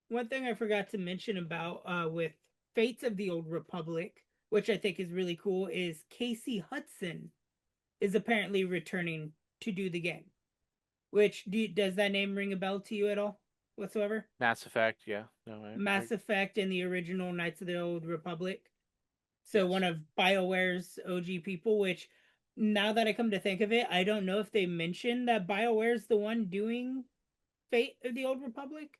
one thing I forgot to mention about with Fates of the Old Republic, which I think is really cool, is Casey Hudson is apparently returning to do the game. Does that name ring a bell to you at all whatsoever? Mass Effect, yeah, no, I Mass Effect and the original Knights of the Old Republic. So Yes. one of BioWare's OG people, which now that I come to think of it, I don't know if they mentioned that BioWare's the one doing Fate of the Old Republic.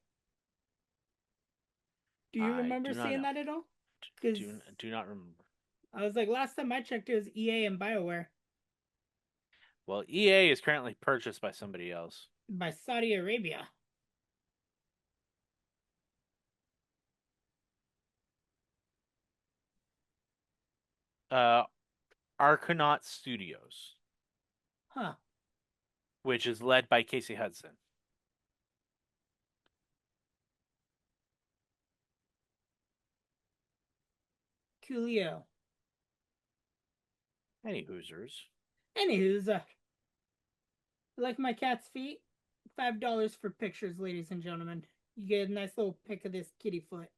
Do you I remember do not seeing know. that at all? Because Do not remember. I was like, last time I checked, it was EA and BioWare Well, EA is currently purchased by somebody else. by Saudi Arabia. Uh, Arconaut Studios, Huh. which is led by Casey Hudson. Coolio. Any Hoosers. Anywho's, like my cat's feet, $5 for pictures, ladies and gentlemen. You get a nice little pic of this kitty foot.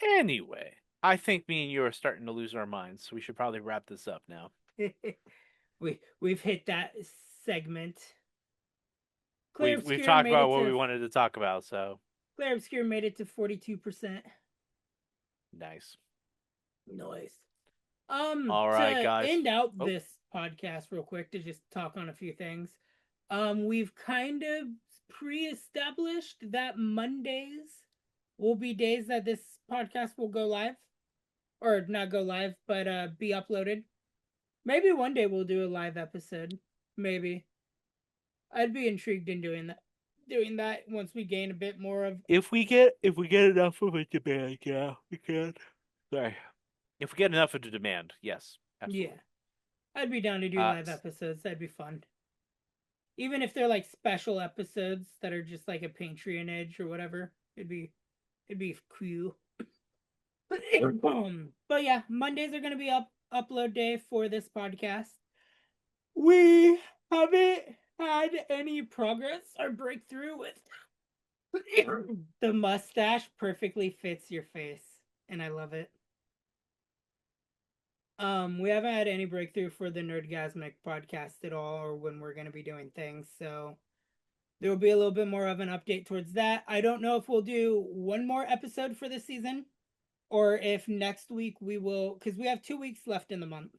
Anyway, I think me and you are starting to lose our minds, so we should probably wrap this up now. We've hit that segment. Clear We've Obscure talked made about it what we to wanted to talk about, so Clear Obscure made it to 42%. nice. Nice. All right, To guys. end out Oh, this podcast real quick to just talk on a few things. We've kind of pre-established that Mondays will be days that this podcast will go live. Or not go live, but be uploaded. Maybe one day we'll do a live episode. Maybe. I'd be intrigued in doing that once we gain a bit more of if we get enough of a demand, yeah, we can. Sorry. If we get enough of the demand, yes, yeah. absolutely. I'd be down to do live episodes. That'd be fun. Even if they're like special episodes that are just like a Patreonage or whatever. It'd be cool. But yeah, Mondays are gonna be upload day for this podcast. We haven't had any progress or breakthrough with the mustache perfectly fits your face, and I love it. We haven't had any breakthrough for the Nerdgasmic podcast at all, or when we're gonna be doing things, so there will be a little bit more of an update towards that. I don't know if we'll do one more episode for this season, or if next week we will, because we have 2 weeks left in the month,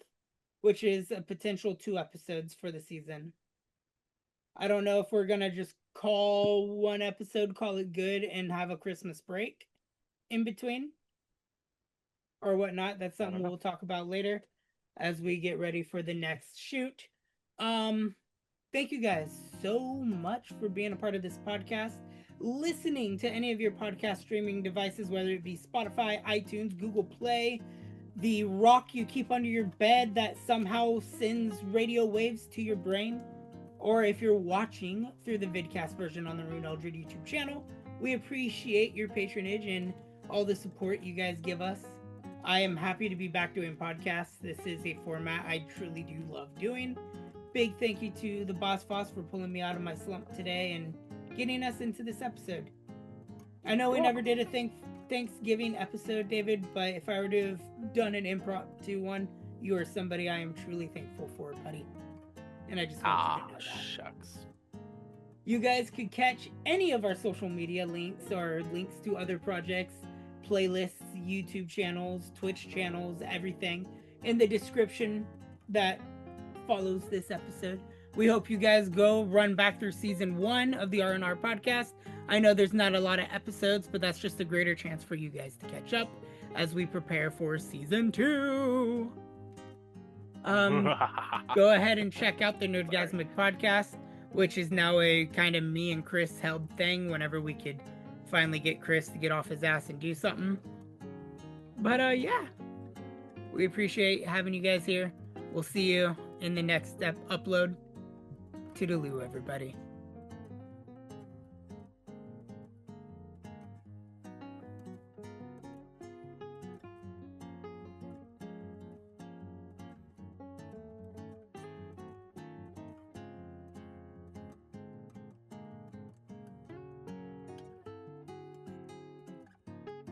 which is a potential 2 episodes for the season. I don't know if we're gonna just call one episode, call it good, and have a Christmas break in between or whatnot. That's something we'll talk about later as we get ready for the next shoot. Thank you guys so much for being a part of this podcast, listening to any of your podcast streaming devices, whether it be Spotify, iTunes, Google Play, the rock you keep under your bed that somehow sends radio waves to your brain, or if you're watching through the vidcast version on the Ryunn Eldred YouTube channel. We appreciate your patronage and all the support you guys give us. I am happy to be back doing podcasts. This is a format I truly do love doing. Big thank you to the BossFoss for pulling me out of my slump today and getting us into this episode. I know we never did a Thanksgiving episode, David, but if I were to have done an impromptu one, you are somebody I am truly thankful for, buddy. And I just want you to know that. Shucks. You guys could catch any of our social media links or links to other projects, playlists, YouTube channels, Twitch channels, everything in the description that follows this episode. We hope you guys go run back through season 1 of the R&R podcast. I know there's not a lot of episodes, but that's just a greater chance for you guys to catch up as we prepare for season 2. Go ahead and check out the Nerdgasmic podcast, which is now a kind of me and Chris held thing whenever we could finally get Chris to get off his ass and do something. But yeah, we appreciate having you guys here. We'll see you in the next upload. Toodaloo, everybody.